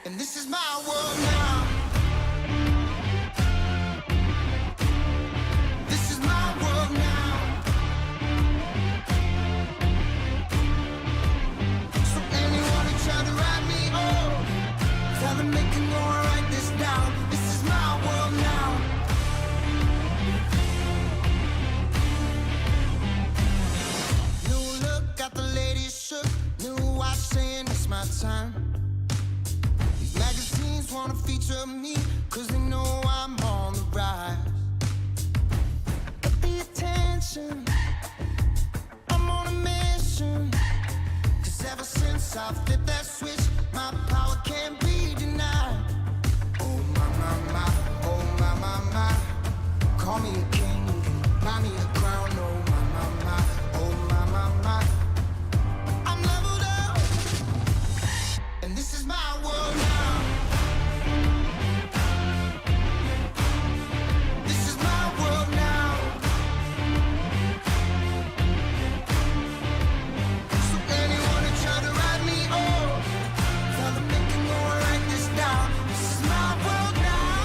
And this is my world now. This is my world now. So anyone who tried to write me off, tell them they can go and write this down. This is my world now. New look, got the ladies shook. New watch saying it's my time. These magazines wanna feature me, cause they know I'm on the rise. But the attention, I'm on a mission. Cause ever since I flipped that switch, my power can't be denied. Oh my, my, my, oh my, my, my. Call me a king, buy me a crown. Oh my, my, my, oh my, my, my. I'm leveled up, and this is my world now. This is my world now. So anyone who tried to write me off, tell them they can go and write this down. This is my world now.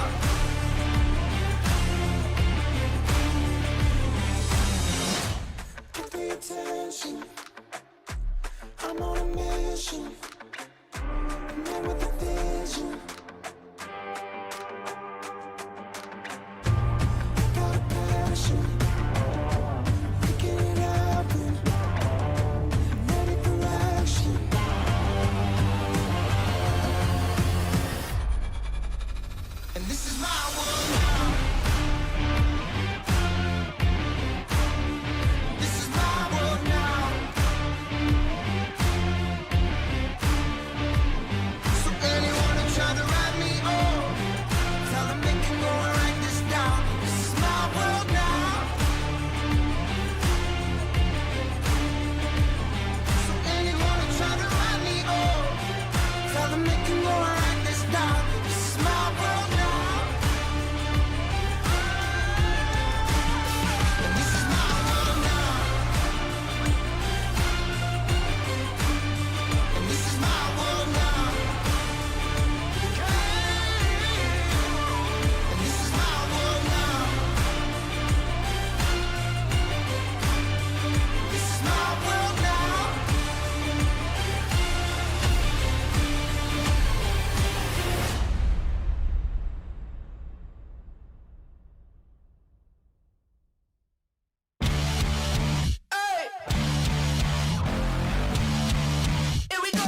Pay attention, I'm on a mission. Man with a vision. Got a passion, making it happen. Ready for action. And this is my world now. This is my world now. So anyone who tried to write me off, tell them they can go and write this down. This is my world now. So anyone who tried to write me off, tell them they can go and write this down. This is my world now. And this is my world now. And this is my world now. And this is my world now. This is my world now. Hey! Here we go!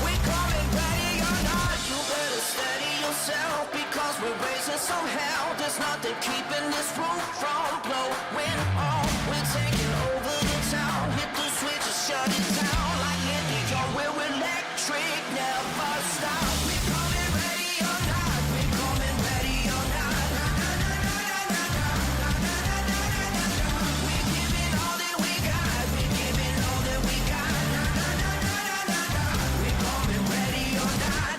We coming ready or not, you better steady yourself, because we're raising some hell. There's nothing keeping this roof from blowing off. We're taking over the town, hit the switch and shut it down. Like Indian, we're electric, never stop. We coming ready or not, we coming ready or not. We're giving all that we got, we're giving all that we got. We're coming ready or not.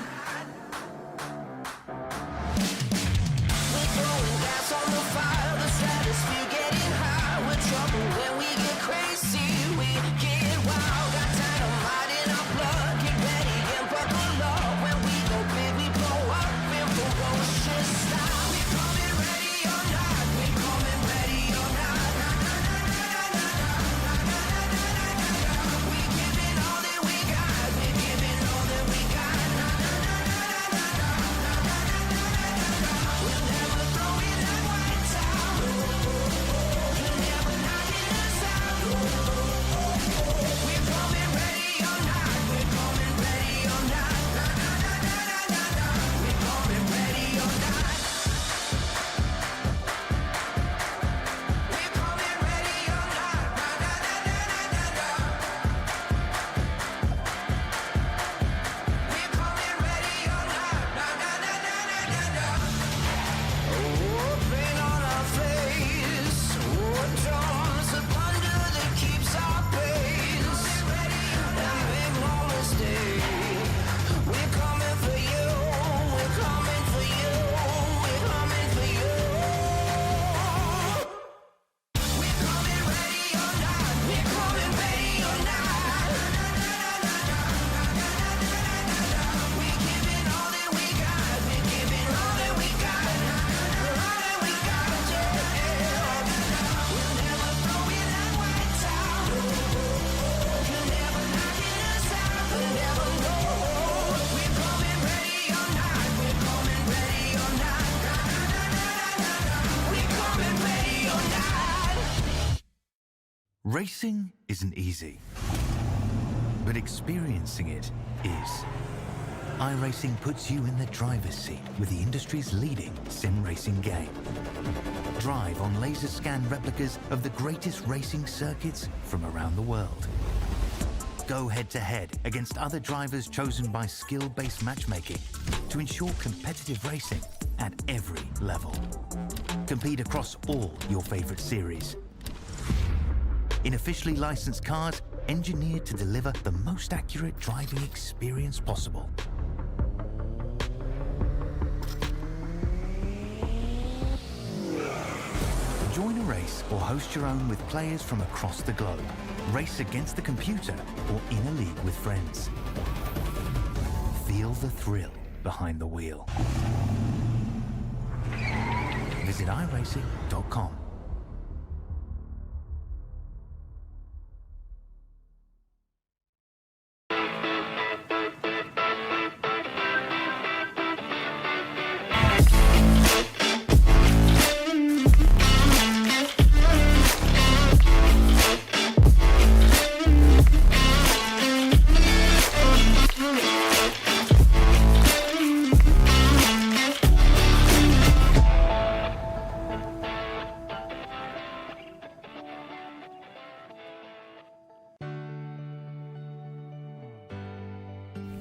We're throwing gas on the fire, the stratosphere getting high. We're trouble when we get crazy, we get wild. Got dynamite in our blood, get ready and buckle up when Racing isn't easy, but experiencing it is. iRacing puts you in the driver's seat with the industry's leading sim racing game. Drive on laser scan replicas of the greatest racing circuits from around the world. Go head-to-head against other drivers chosen by skill-based matchmaking to ensure competitive racing at every level. Compete across all your favorite series. In officially licensed cars, engineered to deliver the most accurate driving experience possible. Join a race or host your own with players from across the globe. Race against the computer or in a league with friends. Feel the thrill behind the wheel. Visit iRacing.com.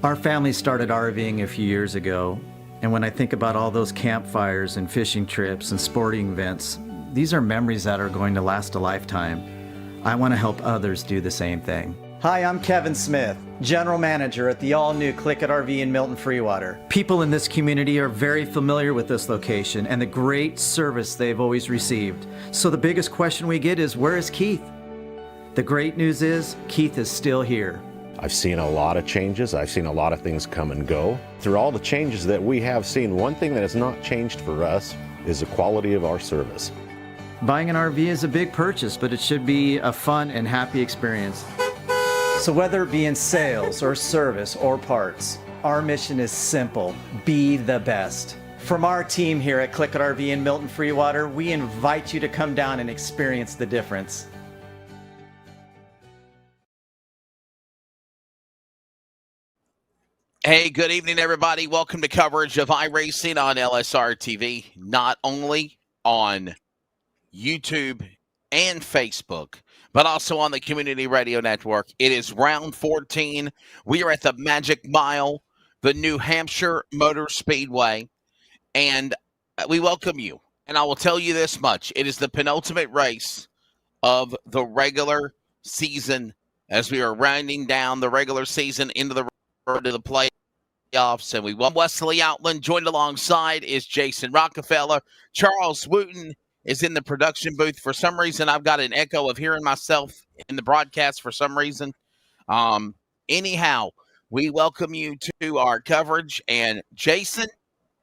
Our family started RVing a few years ago, and when I think about all those campfires and fishing trips and sporting events, these are memories that are going to last a lifetime. I want to help others do the same thing. Hi, I'm Kevin Smith, General Manager at the all-new CLICKIT RV in Milton Freewater. People in this community are very familiar with this location and the great service they've always received. So the biggest question we get is, where is Keith? The great news is, Keith is still here. I've seen a lot of changes. I've seen a lot of things come and go. Through all the changes that we have seen, one thing that has not changed for us is the quality of our service. Buying an RV is a big purchase, but it should be a fun and happy experience. So whether it be in sales or service or parts, our mission is simple: be the best. From our team here at CLICKIT RV in Milton Freewater, we invite you to come down and experience the difference. Hey, good evening, everybody. Welcome to coverage of iRacing on LSRTV, not only on YouTube and Facebook, but also on the Community Radio Network. It is round 14. We are at the Magic Mile, the New Hampshire Motor Speedway, and we welcome you. And I will tell you this much. It is the penultimate race of the regular season as we are rounding down the regular season into the road to the playoffs. And we welcome Wesley Outland. Joined alongside is Jason Rockefeller. Charles Wooten is in the production booth. For some reason, I've got an echo of hearing myself in the broadcast for some reason. Anyhow, we welcome you to our coverage. And Jason,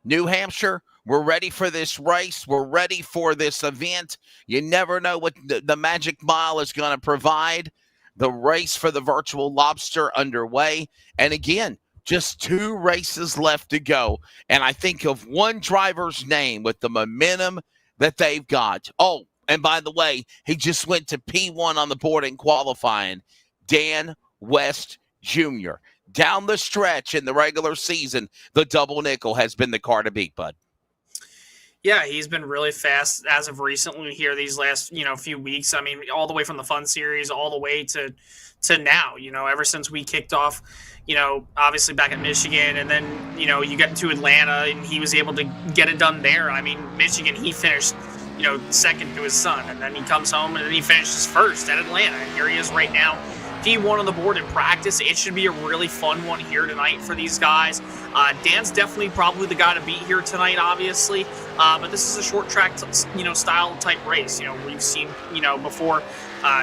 New Hampshire, we're ready for this race. We're ready for this event. You never know what the Magic Mile is going to provide. The race for the virtual lobster underway. And again, just 2 races left to go. And I think of one driver's name with the momentum that they've got. Oh, and by the way, he just went to P1 on the board in qualifying. Dan West Jr. Down the stretch in the regular season, the double nickel has been the car to beat, bud. Yeah, he's been really fast as of recently here these last, few weeks. I mean, all the way from the Fun Series all the way to now, ever since we kicked off, obviously back at Michigan, and then, you get into Atlanta and he was able to get it done there. I mean, Michigan, he finished, second to his son, and then he comes home and then he finishes first at Atlanta. And here he is right now. P1 on the board in practice. It should be a really fun one here tonight for these guys. Dan's definitely probably the guy to beat here tonight, obviously. But this is a short track, style type race. We've seen, before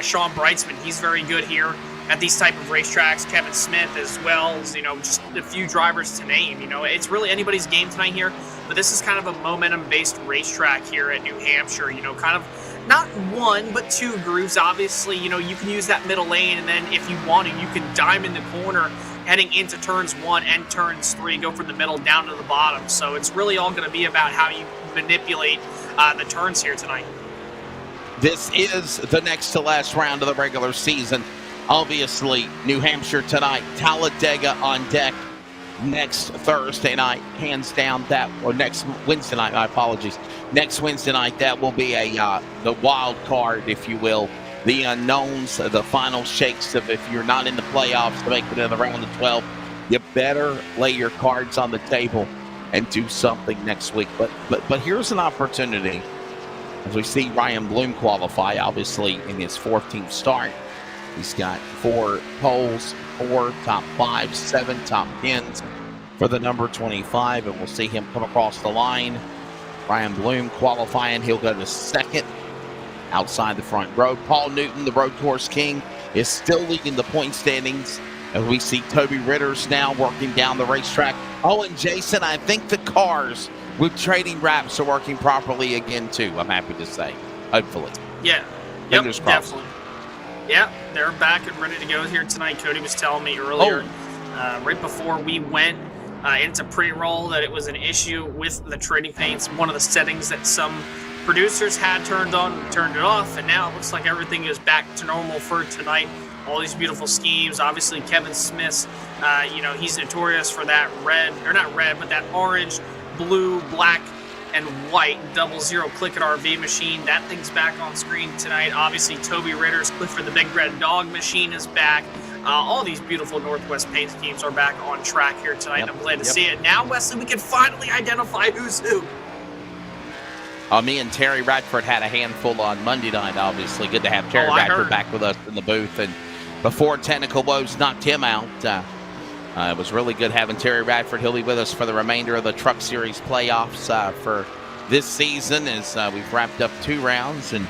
Sean Brightsman. He's very good here at these type of racetracks. Kevin Smith as well as, just a few drivers to name. It's really anybody's game tonight here. But this is kind of a momentum-based racetrack here at New Hampshire. Kind of not one, but 2 grooves. Obviously, you can use that middle lane, and then if you want to, you can dime in the corner heading into turns 1 and turns 3, go from the middle down to the bottom. So it's really all going to be about how you manipulate the turns here tonight. This is the next to last round of the regular season. Obviously, New Hampshire tonight, Talladega on deck next Thursday night, hands down or next Wednesday night, my apologies. Next Wednesday night, that will be the wild card, if you will. The unknowns, the final shakes of if you're not in the playoffs to make it in the round of 12, you better lay your cards on the table and do something next week. But here's an opportunity. As we see Ryan Bloom qualify, obviously, in his 14th start. He's got 4 poles, 4 top 5s, 7 top 10s for the number 25, and we'll see him come across the line. Ryan Bloom qualifying. He'll go to second outside the front row. Paul Newton, the road course king, is still leading the point standings. As we see Toby Ritters now working down the racetrack. Oh, and Jason, I think the cars with trading wraps are working properly again, too, I'm happy to say. Hopefully. Yeah. Fingers crossed. Definitely. Yeah, they're back and ready to go here tonight. Cody was telling me earlier, right before we went into pre-roll, that it was an issue with the trading paints. One of the settings that some producers had turned on, we turned it off, and now it looks like everything is back to normal for tonight. All these beautiful schemes. Obviously, Kevin Smith's, he's notorious for that that orange, blue, black, and white 00 CLICKIT RV machine. That thing's back on screen tonight. Obviously, Toby Ritter's Clifford the Big Red Dog machine is back. All these beautiful Northwest paint schemes are back on track here tonight. Yep. I'm glad to see it. Now, Wesley, we can finally identify who's who. Me and Terry Radford had a handful on Monday night, obviously. Good to have Terry Radford back with us in the booth. And before technical woes knocked him out, it was really good having Terry Radford. He'll be with us for the remainder of the Truck Series playoffs for this season as we've wrapped up 2 rounds. And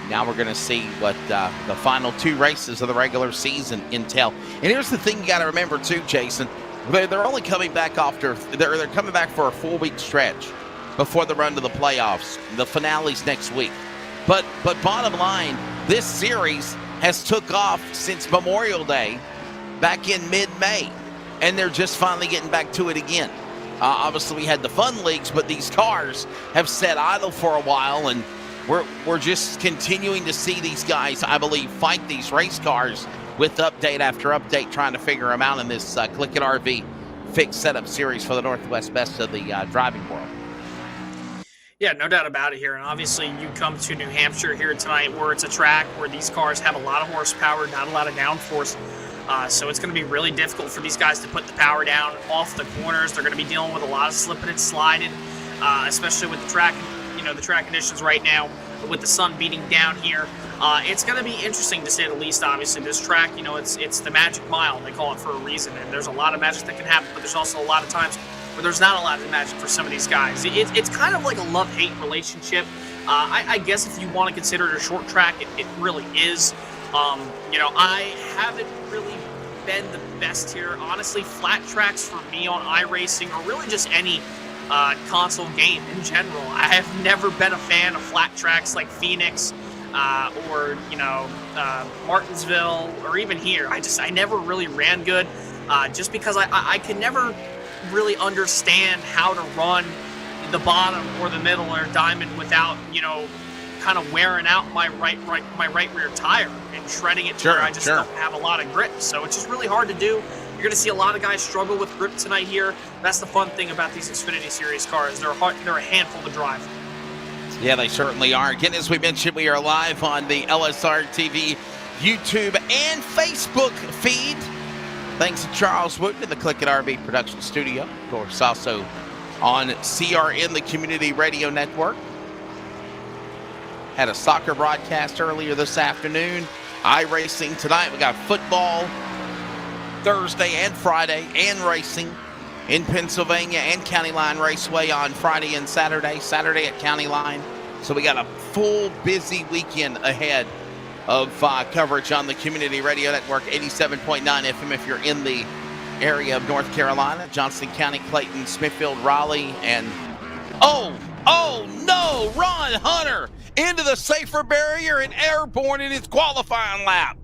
now we're going to see what the final 2 races of the regular season entail. And here's the thing you got to remember, too, Jason. They're only coming back they're coming back for a 4-week stretch before the run to the playoffs. The finale's next week. But bottom line, this series has took off since Memorial Day back in mid-May, and they're just finally getting back to it again. Obviously, we had the fun leagues, but these cars have sat idle for a while, and we're just continuing to see these guys, I believe, fight these race cars with update after update, trying to figure them out in this CLICKIT RV fixed setup series for the Northwest Best of the driving world. Yeah, no doubt about it here. And obviously, you come to New Hampshire here tonight where it's a track where these cars have a lot of horsepower, not a lot of downforce. So it's going to be really difficult for these guys to put the power down off the corners. They're going to be dealing with a lot of slipping and sliding, especially with the track, the track conditions right now, with the sun beating down here. It's going to be interesting to say the least. Obviously, this track, it's the magic mile. They call it for a reason. And there's a lot of magic that can happen, but there's also a lot of times where there's not a lot of magic for some of these guys. It's kind of like a love-hate relationship. I guess if you want to consider it a short track, it really is. I haven't really been the best here. Honestly, flat tracks for me on iRacing, or really just any console game in general, I have never been a fan of flat tracks like Phoenix or Martinsville, or even here. I never really ran good just because I can never really understand how to run the bottom or the middle or diamond without kind of wearing out my right rear tire and shredding it to where I just don't have a lot of grip. So it's just really hard to do. You're going to see a lot of guys struggle with grip tonight here. That's the fun thing about these Xfinity Series cars. They're a handful to drive. Yeah, they certainly are. Again, as we mentioned, we are live on the LSRTV YouTube and Facebook feed. Thanks to Charles Wooten in the CLICKIT RV production studio. Of course, also on CRN, the Community Radio Network. Had a soccer broadcast earlier this afternoon. iRacing tonight. We got football Thursday and Friday, and racing in Pennsylvania and County Line Raceway on Friday and Saturday. Saturday at County Line. So we got a full, busy weekend ahead of coverage on the Community Radio Network, 87.9 FM if you're in the area of North Carolina, Johnson County, Clayton, Smithfield, Raleigh, and oh no, Ron Hunter into the safer barrier and airborne in his qualifying lap.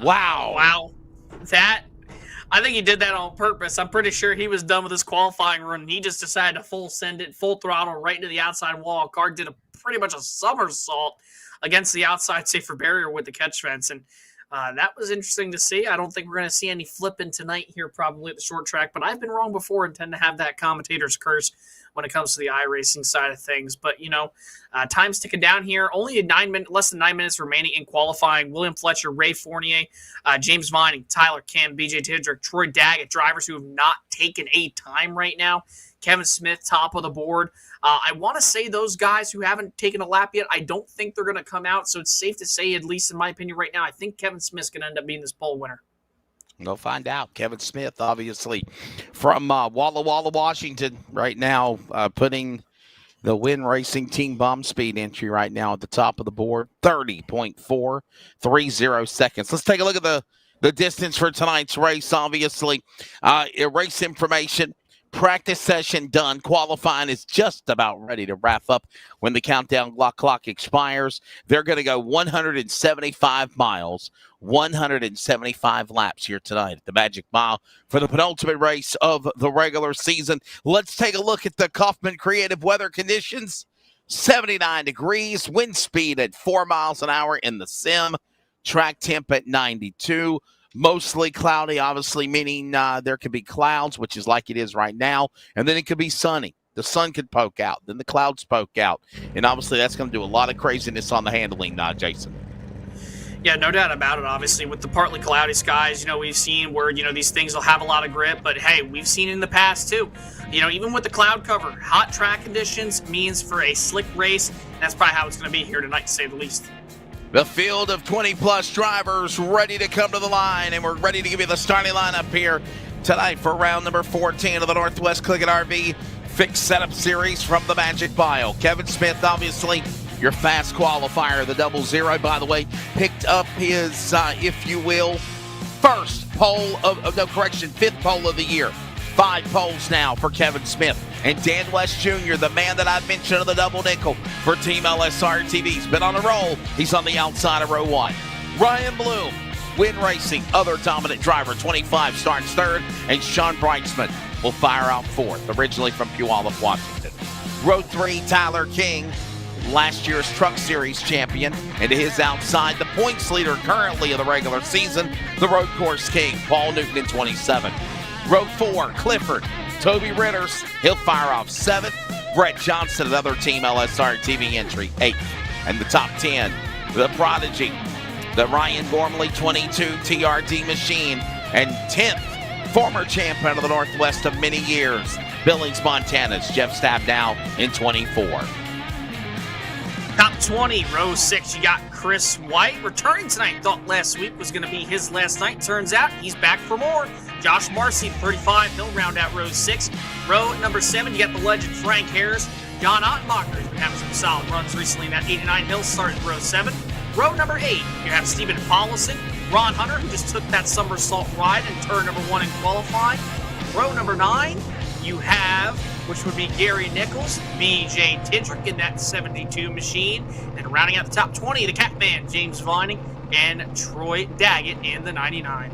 Wow. That, I think he did that on purpose. I'm pretty sure he was done with his qualifying run. He just decided to send it full throttle right into the outside wall. Car did pretty much a somersault against the outside safer barrier with the catch fence. And that was interesting to see. I don't think we're going to see any flipping tonight here probably at the short track, but I've been wrong before and tend to have that commentator's curse when it comes to the iRacing side of things. But, time's ticking down here. Only less than 9 minutes remaining in qualifying. William Fletcher, Ray Fournier, James Vining, Tyler Kim, BJ Tidrick, Troy Daggett, drivers who have not taken a time right now. Kevin Smith, top of the board. I want to say those guys who haven't taken a lap yet, I don't think they're going to come out. So it's safe to say, at least in my opinion right now, I think Kevin Smith's going to end up being this pole winner. We'll find out. Kevin Smith, obviously, from Walla Walla, Washington, right now, putting the Win Racing Team Bomb Speed entry right now at the top of the board, 30.430 seconds. Let's take a look at the distance for tonight's race, obviously. Race information. Practice session done. Qualifying is just about ready to wrap up when the countdown clock expires. They're going to go 175 miles, 175 laps here tonight at the Magic Mile for the penultimate race of the regular season. Let's take a look at the Kaufman Creative weather conditions. 79 degrees, wind speed at 4 miles an hour in the sim, track temp at 92. Mostly cloudy, obviously, meaning there could be clouds, which is like it is right now, and then it could be sunny. The sun could poke out, then the clouds poke out, and obviously that's going to do a lot of craziness on the handling, Jason. Yeah, no doubt about it, obviously. With the partly cloudy skies, we've seen where, these things will have a lot of grip, but hey, we've seen it in the past too. Even with the cloud cover, hot track conditions means for a slick race. That's probably how it's going to be here tonight, to say the least. The field of 20-plus drivers ready to come to the line, and we're ready to give you the starting lineup here tonight for round number 14 of the Northwest CLICKIT RV Fixed Setup Series from the Magic Mile. Kevin Smith, obviously, your fast qualifier, the 00, by the way, picked up his, if you will, fifth pole of the year. 5 poles now for Kevin Smith. And Dan West Jr., the man that I mentioned on the double nickel for Team LSRTV. He's been on a roll. He's on the outside of row 1. Ryan Bloom, Win Racing, other dominant driver, 25, starts third. And Sean Breitzman will fire out fourth, originally from Puyallup, Washington. Row 3, Tyler King, last year's Truck Series champion. And to his outside, the points leader currently of the regular season, the Road Course King, Paul Newton in 27. Row 4, Clifford, Toby Ritters, he'll fire off 7th. Brett Johnson, another Team LSRTV entry, 8th. And the top 10, the Prodigy, the Ryan Gormley 22 TRD machine, and 10th, former champion of the Northwest of many years, Billings, Montana's Jeff Stabnow in 24. Top 20, row 6, you got Chris White returning tonight. Thought last week was going to be his last night. Turns out he's back for more. Josh Marcy, 35, he'll round out row 6. Row number 7, you got the legend Frank Harris. John Ottenbacher has been having some solid runs recently in that 89. He'll start in row 7. Row number 8, you have Stephen Paulison. Ron Hunter, who just took that somersault ride in turn number 1 in qualifying. Row number 9, you have, which would be Gary Nichols, BJ Tidrick in that 72 machine. And rounding out the top 20, the Catman, James Vining, and Troy Daggett in the 99.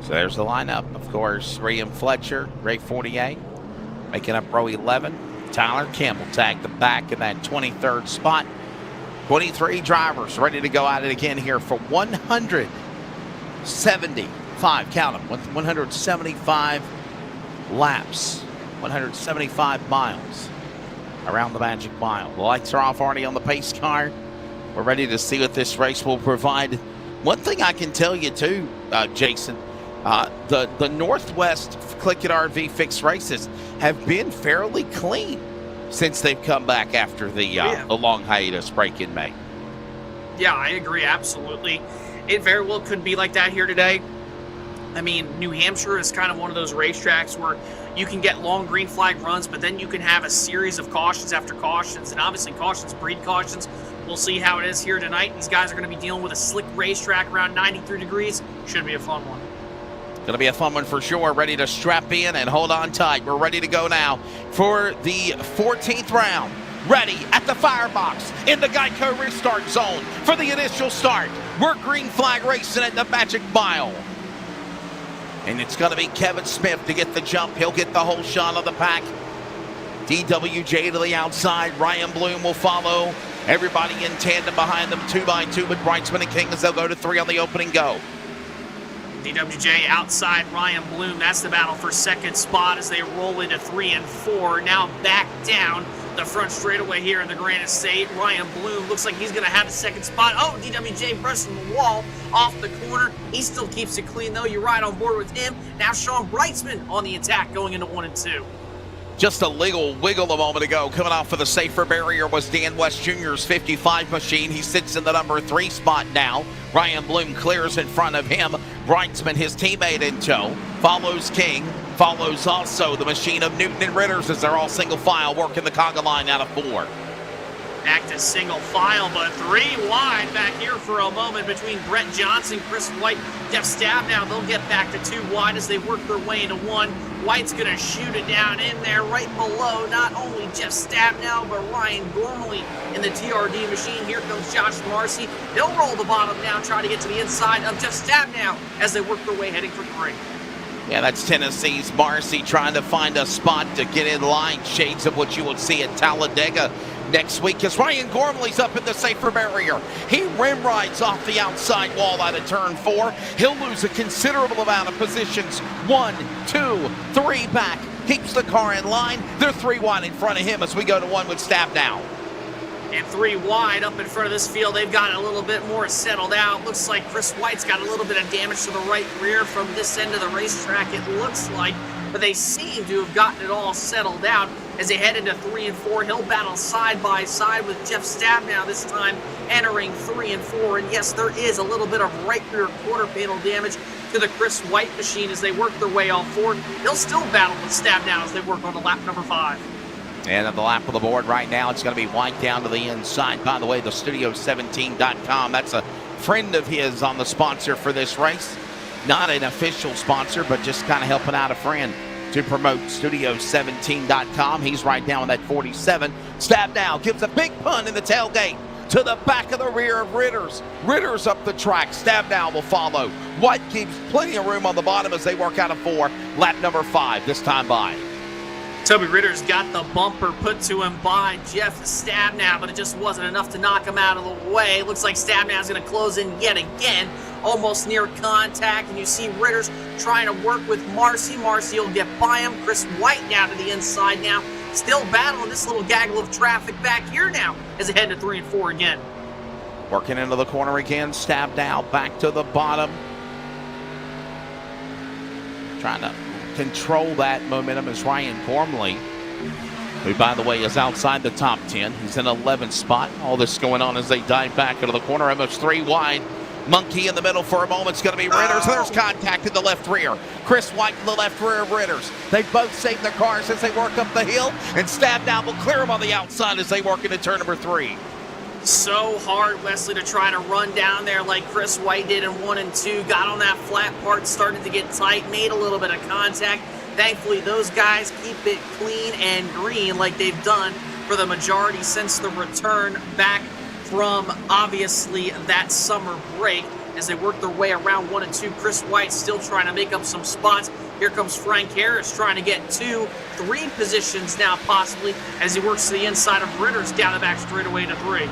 So there's the lineup. Of course, William Fletcher, Ray Fournier, making up row 11. Tyler Campbell tagged the back in that 23rd spot. 23 drivers ready to go at it again here for 175, count them, 175 laps, 175 miles around the Magic Mile. The lights are off already on the pace car. We're ready to see what this race will provide. One thing I can tell you too, Jason, the Northwest CLICKIT RV fixed races have been fairly clean since they've come back after the long hiatus break in May. Yeah, I agree, absolutely. It very well could be like that here today. I mean, New Hampshire is kind of one of those racetracks where you can get long green flag runs, but then you can have a series of cautions after cautions, and obviously cautions breed cautions. We'll see how it is here tonight. These guys are going to be dealing with a slick racetrack around 93 degrees. Should be a fun one. Going to be a fun one for sure. Ready to strap in and hold on tight. We're ready to go now for the 14th round. Ready at the firebox in the Geico restart zone for the initial start We're green flag racing at the Magic Mile. And it's going to be Kevin Smith to get the jump. He'll get the whole shot of the pack. DWJ to the outside. Ryan Bloom will follow. Everybody in tandem behind them, 2x2 with Brightsman and King as they'll go to 3 on the opening go. DWJ outside Ryan Bloom. That's the battle for second spot as they roll into 3 and 4. Now back down the front straightaway here in the Granite State. Ryan Bloom looks like he's going to have the second spot. Oh, DWJ pressing the wall off the corner. He still keeps it clean, though. You're right on board with him. Now Sean Brightsman on the attack going into 1 and 2. Just a legal wiggle a moment ago. Coming off of the safer barrier was Dan West Jr.'s 55 machine. He sits in the number 3 spot now. Ryan Bloom clears in front of him. Brightsman, his teammate, in tow. Follows King. Follows also the machine of Newton and Ritters as they're all single file working the conga line out of 4. Back to single file, but 3 wide back here for a moment between Brett Johnson, Chris White, Jeff Stab. Now they'll get back to 2 wide as they work their way into 1. White's going to shoot it down in there right below not only Jeff Stab now, but Ryan Gormley in the TRD machine. Here comes Josh Marcy. They'll roll the bottom now, try to get to the inside of Jeff Stab now as they work their way heading for 3. Yeah, that's Tennessee's Marcy trying to find a spot to get in line. Shades of what you will see at Talladega next week as Ryan Gormley's up in the safer barrier. He rim rides off the outside wall out of turn 4. He'll lose a considerable amount of positions. 1, 2, 3 back. Keeps the car in line. They're 3 wide in front of him as we go to 1 with Stab now. And 3 wide up in front of this field. They've got a little bit more settled out. Looks like Chris White's got a little bit of damage to the right rear from this end of the racetrack, it looks like. But they seem to have gotten it all settled out as they head into 3 and 4. He'll battle side by side with Jeff Stab now, this time entering 3 and 4. And yes, there is a little bit of right rear quarter panel damage to the Chris White machine as they work their way all forward. They'll still battle with Stab now as they work on the lap number 5. And at the lap of the board right now, it's going to be White down to the inside. By the way, the Studio17.com, that's a friend of his on the sponsor for this race. Not an official sponsor, but just kind of helping out a friend to promote Studio17.com. He's right down with that 47. Stab now gives a big pun in the tailgate to the back of the rear of Ritters. Ritters up the track. Stab now will follow. White keeps plenty of room on the bottom as they work out of 4. Lap number 5 this time by. Toby Ritter's got the bumper put to him by Jeff Stab now, but it just wasn't enough to knock him out of the way. Looks like Stab now is going to close in yet again, almost near contact, and you see Ritters trying to work with Marcy. Marcy will get by him. Chris White down to the inside now, still battling this little gaggle of traffic back here now as they head to 3 and 4 again. Working into the corner again, Stab now back to the bottom. Trying to control that momentum is Ryan Gormley, who, by the way, is outside the top 10. He's in 11th spot. All this going on as they dive back into the corner, almost 3 wide. Monkey in the middle for a moment. It's going to be Ritters. There's contact in the left rear. Chris White in the left rear of Ritters. They both save their cars as they work up the hill, and Stab now will clear them on the outside as they work into turn number 3. So hard, Wesley, to try to run down there like Chris White did in 1 and 2. Got on that flat part, started to get tight, made a little bit of contact. Thankfully, those guys keep it clean and green like they've done for the majority since the return back from, obviously, that summer break. As they work their way around 1 and 2, Chris White still trying to make up some spots. Here comes Frank Harris trying to get 2, 3 positions now possibly as he works to the inside of Ritters down the back straightaway to 3.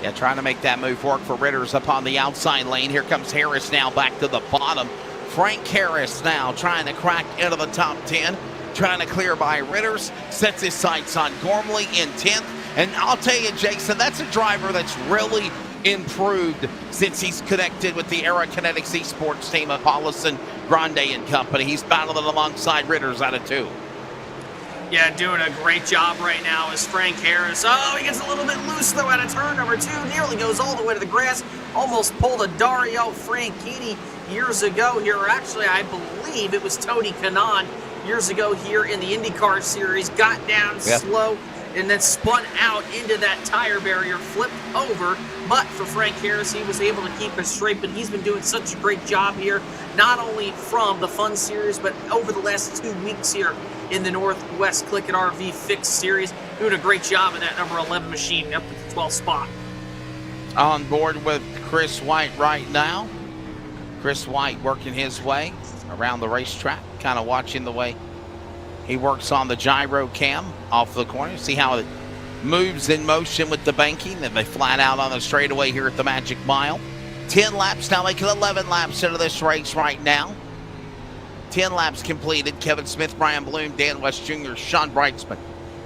Yeah, trying to make that move work for Ritters up on the outside lane. Here comes Harris now back to the bottom. Frank Harris now trying to crack into the top 10. Trying to clear by Ritters. Sets his sights on Gormley in 10th. And I'll tell you, Jason, that's a driver that's really improved since he's connected with the Era Kinetics Esports team of Paulison, Grande and company. He's battling alongside Ritters out of 2. Yeah, doing a great job right now is Frank Harris. Oh, he gets a little bit loose, though, out of turn number 2. Nearly goes all the way to the grass. Almost pulled a Dario Franchitti years ago here. Actually, I believe it was Tony Kanaan years ago here in the IndyCar Series. Got down slow and then spun out into that tire barrier, flipped over. But for Frank Harris, he was able to keep it straight. But he's been doing such a great job here, not only from the Fun Series, but over the last 2 weeks here in the Northwest CLICKIT RV Fixed Series. Doing a great job in that number 11 machine up at the 12th spot. On board with Chris White right now. Chris White working his way around the racetrack, kind of watching the way he works on the gyro cam off the corner. See how it moves in motion with the banking, and they flat out on the straightaway here at the Magic Mile. 10 laps now, making 11 laps into this race right now. 10 laps completed. Kevin Smith, Brian Bloom, Dan West Jr., Sean Brightsman,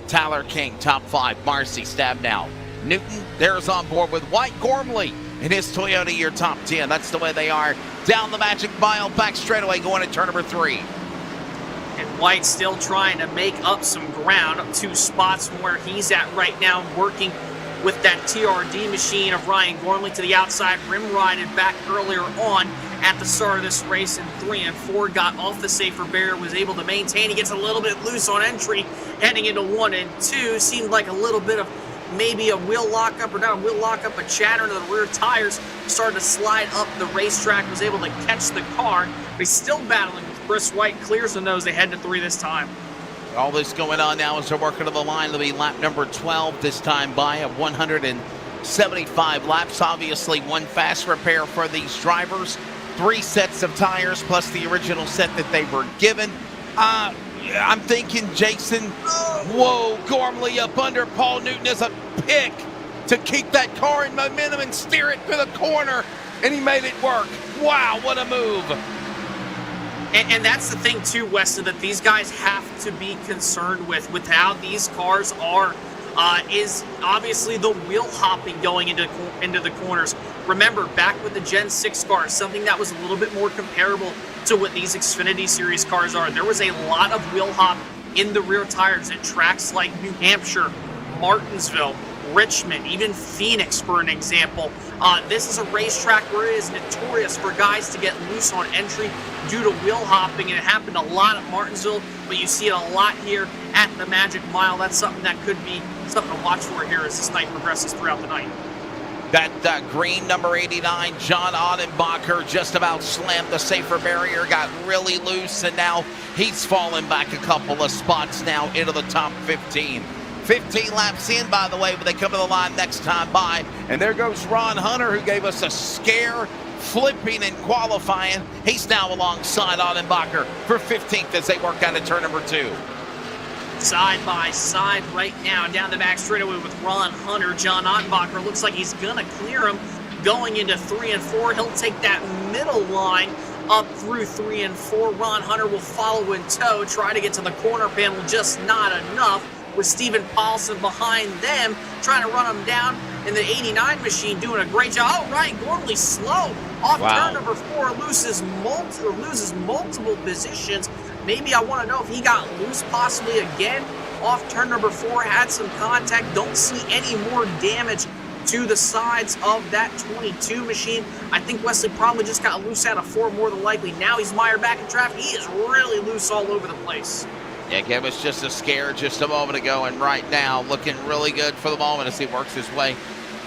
Tyler King, top 5. Marcy Stabnow. Newton, there's on board with White. Gormley in his Toyota year top 10. That's the way they are. Down the Magic Mile, back straightaway, going to turn number 3. And White still trying to make up some ground, up 2 spots from where he's at right now, working with that TRD machine of Ryan Gormley to the outside, rim rided back earlier on at the start of this race in 3 and 4, got off the safer barrier, was able to maintain. He gets a little bit loose on entry, heading into 1 and 2. Seemed like a little bit of maybe a wheel lockup, or not a wheel lockup, but chatter into the rear tires. Started to slide up the racetrack, was able to catch the car, but he's still battling with Chris White. Clears the nose. They head to 3 this time. All this going on now as they're working to the line. It'll be lap number 12 this time by at 175 laps. Obviously, one fast repair for these drivers. 3 sets of tires plus the original set that they were given. I'm thinking, Jason, whoa, Gormley up under Paul Newton as a pick to keep that car in momentum and steer it to the corner, and he made it work. Wow, what a move. And that's the thing, too, Weston, that these guys have to be concerned with how these cars are, is obviously the wheel hopping going into the corners. Remember, back with the Gen 6 cars, something that was a little bit more comparable to what these Xfinity Series cars are. There was a lot of wheel hop in the rear tires at tracks like New Hampshire, Martinsville, Richmond, even Phoenix, for an example. This is a racetrack where it is notorious for guys to get loose on entry due to wheel hopping, and it happened a lot at Martinsville, but you see it a lot here at the Magic Mile. That's something that could be something to watch for here as this night progresses throughout the night. That green number 89, John Odenbacher, just about slammed the safer barrier, got really loose, and now he's fallen back a couple of spots now into the top 15. 15 laps in, by the way, but they come to the line next time by. And there goes Ron Hunter, who gave us a scare flipping and qualifying. He's now alongside Odenbacher for 15th as they work out of turn number 2. Side by side right now down the back straightaway with Ron Hunter. John Odenbacher looks like he's going to clear him going into 3 and 4. He'll take that middle line up through 3 and 4. Ron Hunter will follow in tow, try to get to the corner panel, just not enough, with Steven Paulson behind them, trying to run them down in the 89 machine, doing a great job. Oh, Ryan Gormley slow off turn number 4, loses multiple positions. Maybe I want to know if he got loose possibly again off turn number 4, had some contact. Don't see any more damage to the sides of that 22 machine. I think Wesley probably just got loose out of 4 more than likely. Now he's mired back in traffic. He is really loose all over the place. Yeah, gave us just a scare just a moment ago, and right now looking really good for the moment as he works his way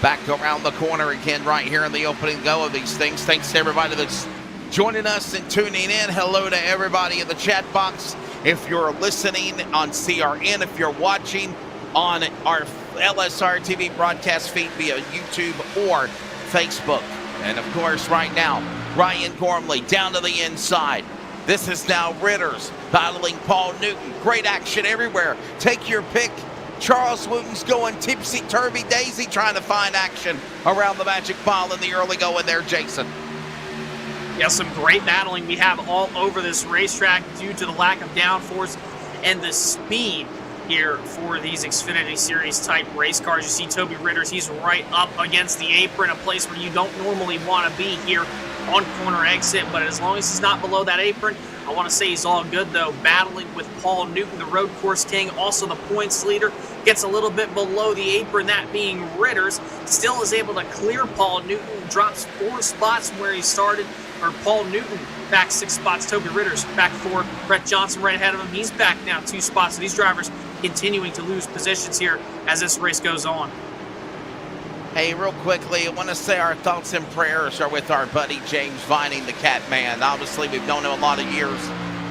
back around the corner again right here in the opening go of these things. Thanks to everybody that's joining us and tuning in. Hello to everybody in the chat box. If you're listening on CRN, if you're watching on our LSRTV broadcast feed via YouTube or Facebook. And of course, right now, Ryan Gormley down to the inside. This is now Ritters battling Paul Newton. Great action everywhere. Take your pick. Charles Wooten's going tipsy-turvy daisy trying to find action around the Magic Mile in the early going there, Jason. Yeah, some great battling we have all over this racetrack due to the lack of downforce and the speed here for these Xfinity Series type race cars. You see Toby Ritters, he's right up against the apron, a place where you don't normally want to be here on corner exit, but as long as he's not below that apron, I want to say he's all good though. Battling with Paul Newton, the road course king, also the points leader, gets a little bit below the apron, that being Ritters, still is able to clear Paul Newton, drops 4 spots from where he started, or Paul Newton back 6 spots, Toby Ritters back 4, Brett Johnson right ahead of him, he's back now 2 spots, so these drivers continuing to lose positions here as this race goes on. Hey, real quickly, I want to say our thoughts and prayers are with our buddy James Vining, the Catman. Obviously, we've known him a lot of years,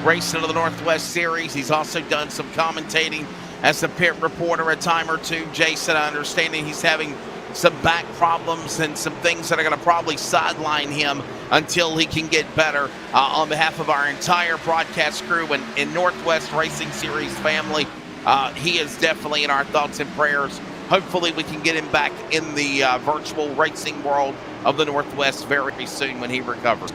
racing to the Northwest Series. He's also done some commentating as a pit reporter a time or two. Jason, I understand he's having some back problems and some things that are going to probably sideline him until he can get better. On behalf of our entire broadcast crew and Northwest Racing Series family, he is definitely in our thoughts and prayers. Hopefully we can get him back in the virtual racing world of the Northwest very soon when he recovers.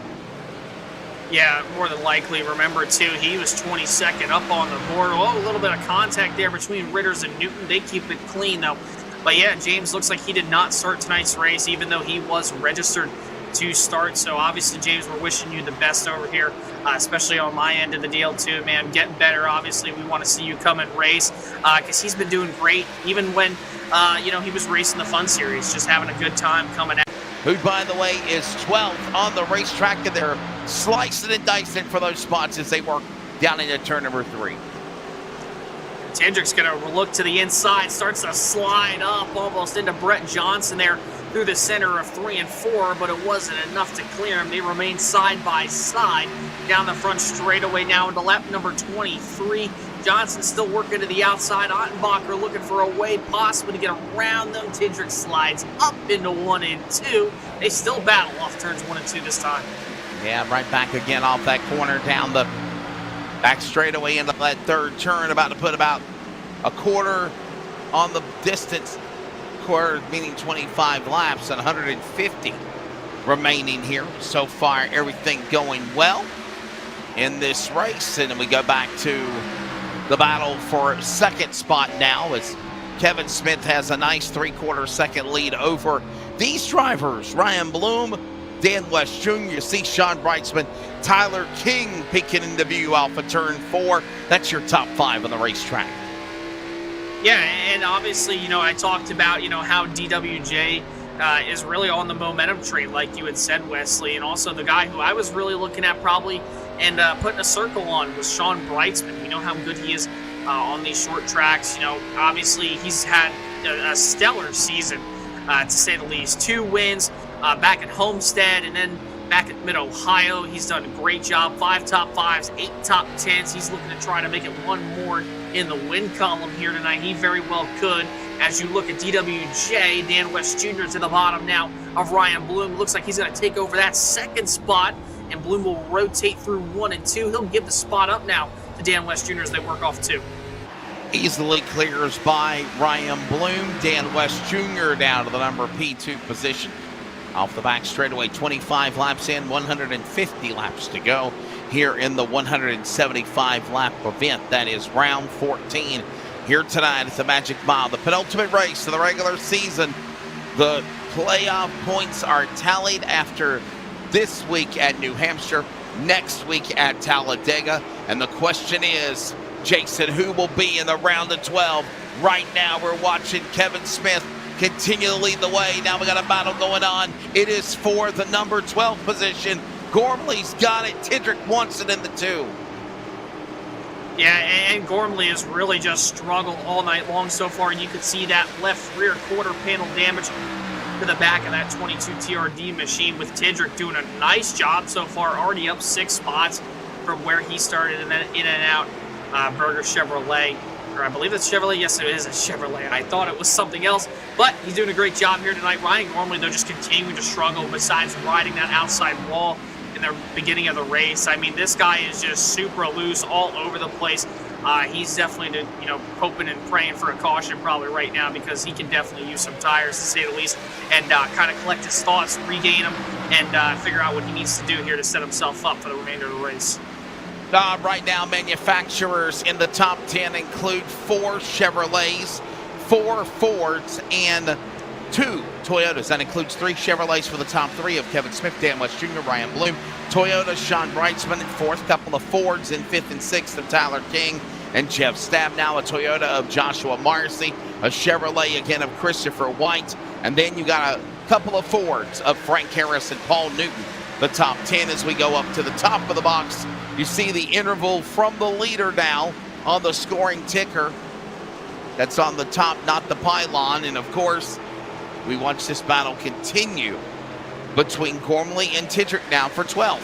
Yeah, more than likely. Remember, too, he was 22nd up on the board. Oh, a little bit of contact there between Ritters and Newton. They keep it clean, though. But, yeah, James looks like he did not start tonight's race, even though he was registered to start. So, obviously, James, we're wishing you the best over here, especially on my end of the deal, too, man. Getting better, obviously. We want to see you come and race because he's been doing great, even when, he was racing the Fun Series, just having a good time coming out. Who, by the way, is 12th on the racetrack, and they're slicing and dicing for those spots as they work down into turn number 3. Tendrick's going to look to the inside, starts to slide up almost into Brett Johnson there through the center of 3 and 4, but it wasn't enough to clear him. They remain side by side down the front straightaway now into lap number 23. Johnson still working to the outside. Ottenbacher looking for a way possibly to get around them. Tendrick slides up into 1 and 2. They still battle off turns 1 and 2 this time. Yeah, right back again off that corner down the back straightaway into that third turn. About to put about a quarter on the distance. Quarter meaning 25 laps and 150 remaining here. So far, everything going well in this race. And then we go back to the battle for second spot now as Kevin Smith has a nice 3/4 second lead over these drivers. Ryan Bloom, Dan West Jr., you see Sean Brightsman, Tyler King peeking into view off of turn 4. That's your top 5 on the racetrack. Yeah, and obviously, I talked about, how DWJ is really on the momentum train, like you had said, Wesley. And also the guy who I was really looking at probably and putting a circle on was Sean Brightsman. We know how good he is on these short tracks. Obviously he's had a stellar season, to say the least. 2 wins back at Homestead and then back at Mid-Ohio. He's done a great job. 5 top 5s, 8 top 10s. He's looking to try to make it 1 more in the win column here tonight. He very well could. As you look at DWJ, Dan West Jr. to the bottom now of Ryan Bloom. Looks like he's going to take over that second spot, and Bloom will rotate through 1 and 2. He'll give the spot up now to Dan West Jr. as they work off 2. Easily clears by Ryan Bloom. Dan West Jr. down to the number P2 position. Off the back straightaway, 25 laps in, 150 laps to go here in the 175 lap event. That is round 14 here tonight at the Magic Mile, the penultimate race of the regular season. The playoff points are tallied after this week at New Hampshire, next week at Talladega. And the question is, Jason, who will be in the round of 12? Right now we're watching Kevin Smith continue to lead the way. Now we got a battle going on. It is for the number 12 position. Gormley's got it. Tendrick wants it in the 2. Yeah, and Gormley has really just struggled all night long so far, and you could see that left rear quarter panel damage to the back of that 22 TRD machine, with Tendrick doing a nice job so far, already up 6 spots from where he started in and out Berger Chevrolet. Or I believe it's Chevrolet. Yes, it is a Chevrolet. I thought it was something else, but he's doing a great job here tonight. Ryan Gormley, though, just continuing to struggle besides riding that outside wall in the beginning of the race. I mean, this guy is just super loose all over the place. He's definitely, hoping and praying for a caution probably right now, because he can definitely use some tires, to say the least, and kind of collect his thoughts, regain them, and figure out what he needs to do here to set himself up for the remainder of the race. Right now, manufacturers in the top 10 include 4 Chevrolets, 4 Fords, and 2 Toyotas. That includes 3 Chevrolets for the top 3 of Kevin Smith, Dan West Jr., Ryan Bloom, Toyota, Sean Brightsman, 4th, couple of Fords in 5th and 6th of Tyler King and Jeff Stab. Now a Toyota of Joshua Marcy, a Chevrolet again of Christopher White, and then you got a couple of Fords of Frank Harris and Paul Newton. The top 10 as we go up to the top of the box. You see the interval from the leader now on the scoring ticker. That's on the top, not the pylon. And of course, we watch this battle continue between Gormley and Tendrick now for 12th.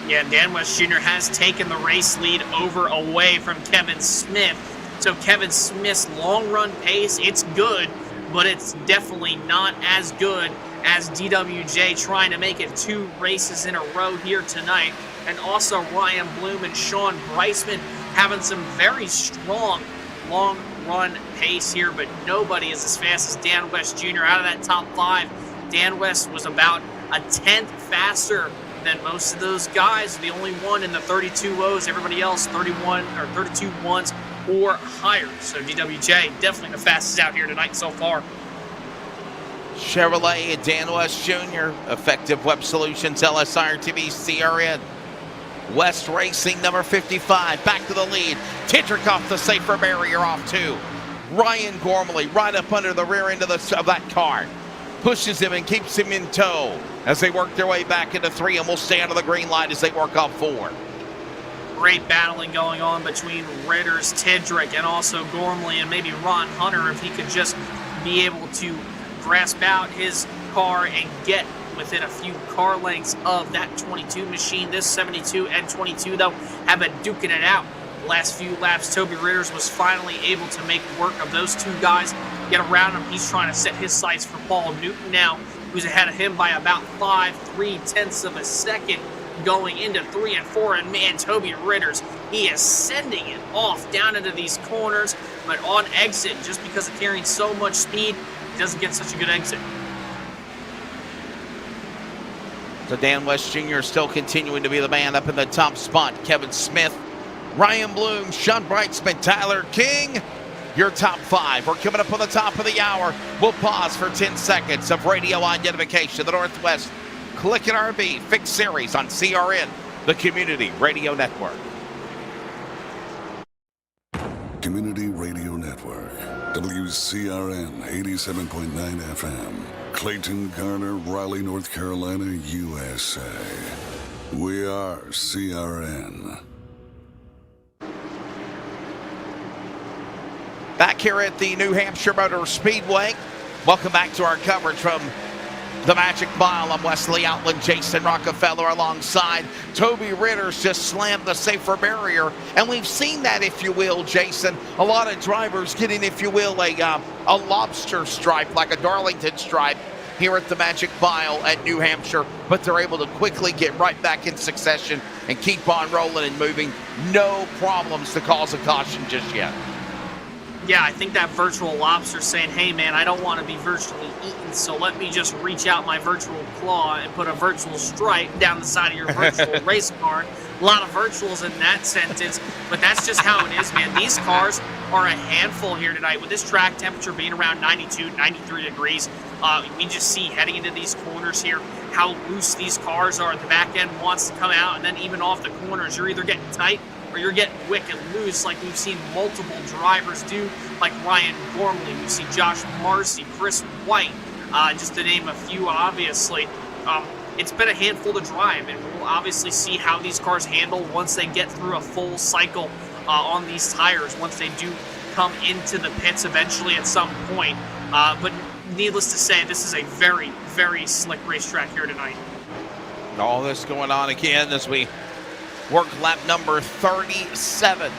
Yeah, Dan West Jr. has taken the race lead away from Kevin Smith. So Kevin Smith's long run pace, it's good, but it's definitely not as good as DWJ trying to make it 2 races in a row here tonight. And also Ryan Bloom and Sean Breisman having some very strong long run pace here, but nobody is as fast as Dan West Jr. out of that top 5. Dan West was about a 10th faster than most of those guys. The only one in the 32 O's, everybody else 31 or 32 ones or higher. So DWJ definitely the fastest out here tonight so far. Chevrolet and Dan West Jr., Effective Web Solutions, LSRTV, CRN. West Racing, number 55, back to the lead. Tidrick off the safer barrier, off 2. Ryan Gormley right up under the rear end of that car. Pushes him and keeps him in tow as they work their way back into 3, and will stay under the green light as they work off 4. Great battling going on between Ritters, Tidrick, and also Gormley, and maybe Ron Hunter if he could just be able to grasp out his car and get within a few car lengths of that 22 machine. This 72 and 22, though, have been duking it out. The last few laps, Toby Ritters was finally able to make work of those 2 guys, get around him. He's trying to set his sights for Paul Newton now, who's ahead of him by about 3/10 of a second going into 3 and 4. And man, Toby Ritters, he is sending it off down into these corners, but on exit, just because of carrying so much speed, he doesn't get such a good exit. So Dan West Jr. still continuing to be the man up in the top spot. Kevin Smith, Ryan Bloom, Sean Breitsman, Tyler King, your top 5. We're coming up on the top of the hour. We'll pause for 10 seconds of radio identification. The Northwest CLICKIT RV Fixed Series on CRN, the Community Radio Network. Community Radio Network, WCRN 87.9 FM, Clayton, Garner, Raleigh, North Carolina, USA. We are CRN. Back here at the New Hampshire Motor Speedway. Welcome back to our coverage from the Magic Mile. I'm Wesley Outland, Jason Rockefeller alongside. Toby Ritters just slammed the safer barrier, and we've seen that, if you will, Jason. A lot of drivers getting, if you will, a lobster stripe, like a Darlington stripe here at the Magic Mile at New Hampshire, but they're able to quickly get right back in succession and keep on rolling and moving. No problems to cause a caution just yet. Yeah, I think that virtual lobster saying, hey man, I don't want to be virtually eaten, so let me just reach out my virtual claw and put a virtual stripe down the side of your virtual race car. A lot of virtuals in that sentence, but that's just how it is, man. These cars are a handful here tonight. With this track temperature being around 92, 93 degrees, we just see heading into these corners here how loose these cars are. The back end wants to come out, and then even off the corners, you're either getting tight or you're getting wicked loose, like we've seen multiple drivers do, like Ryan Gormley. We see Josh Marcy, Chris White, just to name a few, obviously. It's been a handful to drive, and we'll obviously see how these cars handle once they get through a full cycle on these tires, once they do come into the pits eventually at some point. But needless to say, this is a very, very slick racetrack here tonight. All this going on again as we work lap number 37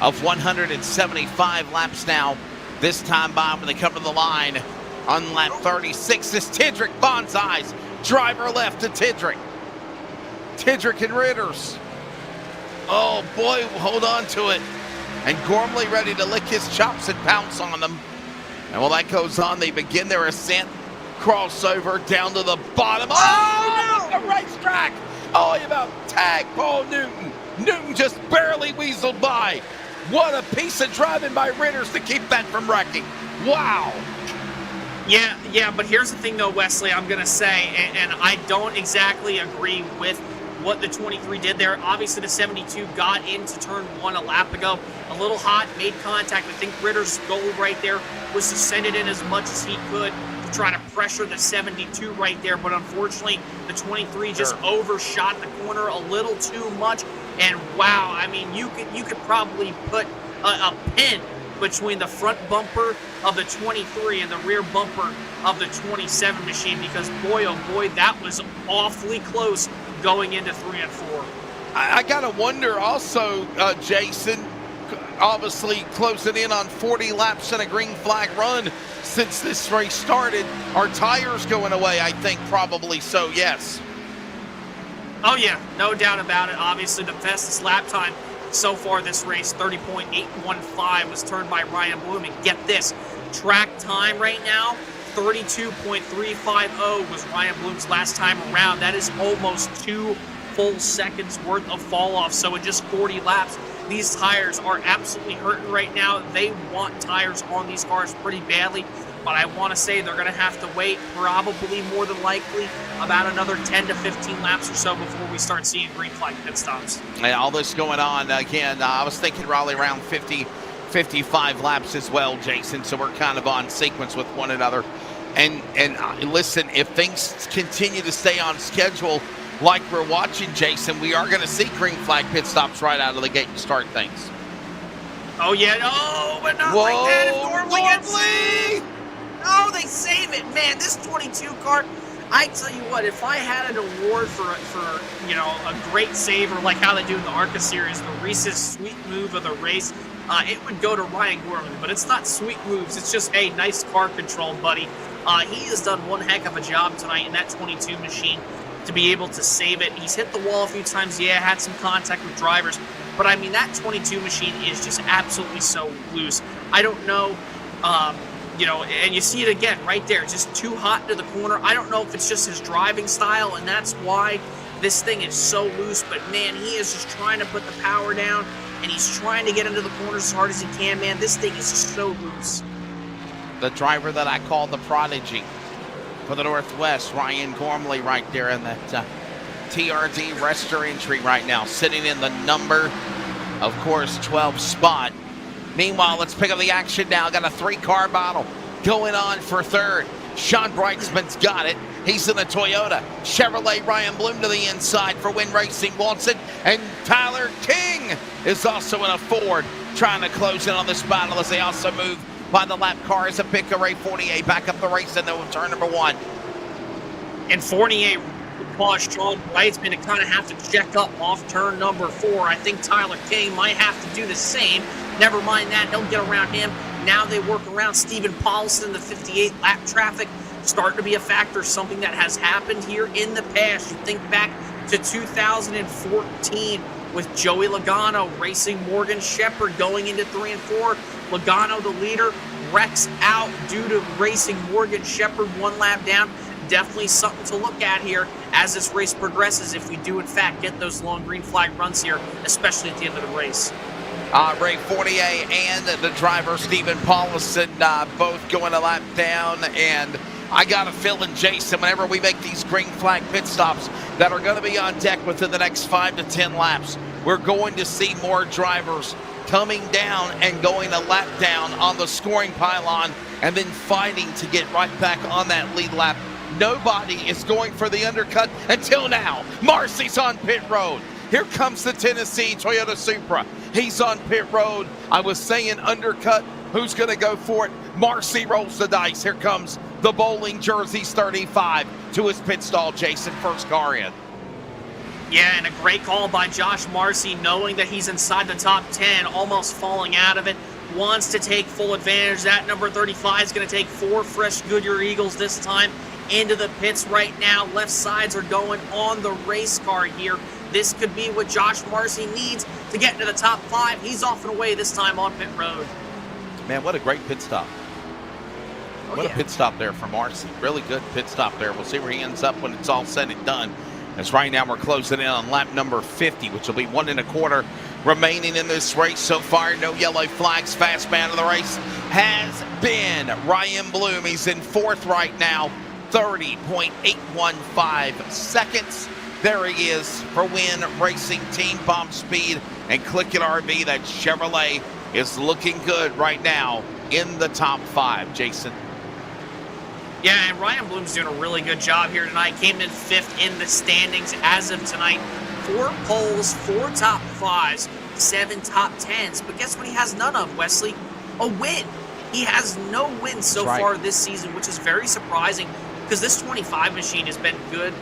of 175 laps now. This time by when they come to the line on lap 36 is Tidrick Bonsai's. Driver left to Tidrick. Tidrick and Ritters. Oh boy, hold on to it. And Gormley ready to lick his chops and pounce on them. And while that goes on, they begin their ascent. Crossover down to the bottom. Oh, no! The racetrack! Oh, you about tag Paul Newton. Newton just barely weaseled by. What a piece of driving by Ritters to keep that from wrecking. Wow. Yeah, but here's the thing, though, Wesley, I'm going to say, and I don't exactly agree with what the 23 did there. Obviously, the 72 got into turn 1 a lap ago. A little hot, made contact. I think Ritters' goal right there was to send it in as much as he could, trying to pressure the 72 right there, but unfortunately the 23 just overshot the corner a little too much. And wow, I mean, you could probably put a pin between the front bumper of the 23 and the rear bumper of the 27 machine, because boy oh boy, that was awfully close going into 3 and 4. I gotta wonder also, Jason, obviously closing in on 40 laps and a green flag run since this race started. Are tires going away? I think probably so, yes. Oh yeah, no doubt about it. Obviously the fastest lap time so far this race, 30.815, was turned by Ryan Bloom. And get this, track time right now, 32.350 was Ryan Bloom's last time around. That is almost 2 full seconds worth of fall off. So in just 40 laps, these tires are absolutely hurting right now. They want tires on these cars pretty badly, but I want to say they're going to have to wait probably more than likely about another 10 to 15 laps or so before we start seeing green flag pit stops. And all this going on, again, I was thinking probably around 50, 55 laps as well, Jason, so we're kind of on sequence with one another. And listen, if things continue to stay on schedule like we're watching, Jason, we are going to see green flag pit stops right out of the gate and start things. Oh, yeah. Oh, but not like that. If Gormley gets saved. Oh, they save it. Man, this 22 car, I tell you what, if I had an award for you know, a great save, or like how they do in the ARCA series, the Reese's sweet move of the race, it would go to Ryan Gorman. But it's not sweet moves. It's just, hey, nice car control, buddy. He has done one heck of a job tonight in that 22 machine to be able to save it. He's hit the wall a few times. Yeah, had some contact with drivers. But, I mean, that 22 machine is just absolutely so loose. I don't know, you know, and you see it again right there. Just too hot into the corner. I don't know if it's just his driving style, and that's why this thing is so loose. But, man, he is just trying to put the power down, and he's trying to get into the corners as hard as he can, man. This thing is just so loose. The driver that I call the prodigy for the Northwest, Ryan Gormley, right there in that TRD Rester entry right now, sitting in the number, of course, 12 spot. Meanwhile, let's pick up the action now. Got a 3-car battle going on for third. Sean Brightsman's got it. He's in a Toyota. Chevrolet, Ryan Bloom to the inside for Win Racing wants it. And Tyler King is also in a Ford, trying to close in on this battle as they also move by the lap car as a pick Ray Fournier back up the race into turn number 1. And Fournier caused Sean Brightsman to kind of have to check up off turn number 4. I think Tyler King might have to do the same. Never mind that, he'll get around him. Now they work around Stephen Paulson in the 58 lap traffic. Starting to be a factor, something that has happened here in the past. You think back to 2014 with Joey Logano racing Morgan Shepherd going into 3 and 4. Logano, the leader, wrecks out due to racing Morgan Shepherd 1 lap down. Definitely something to look at here as this race progresses if we do, in fact, get those long green flag runs here, especially at the end of the race. Ray Fournier and the driver, Stephen Paulson, both going a lap down. And I got a feeling, Jason, whenever we make these green flag pit stops that are going to be on deck within the next 5 to 10 laps, we're going to see more drivers coming down and going a lap down on the scoring pylon and then fighting to get right back on that lead lap. Nobody is going for the undercut until now. Marcy's on pit road. Here comes the Tennessee Toyota Supra. He's on pit road. I was saying undercut. Who's going to go for it? Marcy rolls the dice. Here comes the bowling jerseys 35 to his pit stall. Jason, first car in. Yeah, and a great call by Josh Marcy, knowing that he's inside the top 10, almost falling out of it. Wants to take full advantage. That number 35 is going to take 4 fresh Goodyear Eagles this time into the pits right now. Left sides are going on the race car here. This could be what Josh Marcy needs to get into the top 5. He's off and away this time on pit road. Man, what a great pit stop. What a pit stop there for Marcy. Really good pit stop there. We'll see where he ends up when it's all said and done. As right now we're closing in on lap number 50, which will be 1 1/4 remaining in this race so far. No yellow flags. Fast man of the race has been Ryan Bloom. He's in 4th right now. 30.815 seconds. There he is for Win Racing Team Bomb Speed and CLICKIT RV. That Chevrolet is looking good right now in the top 5, Jason. Yeah, and Ryan Bloom's doing a really good job here tonight. Came in 5th in the standings as of tonight. 4 poles, 4 top 5s, 7 top 10s. But guess what he has none of, Wesley? A win. He has no wins so far this season, which is very surprising because this 25 machine has been good,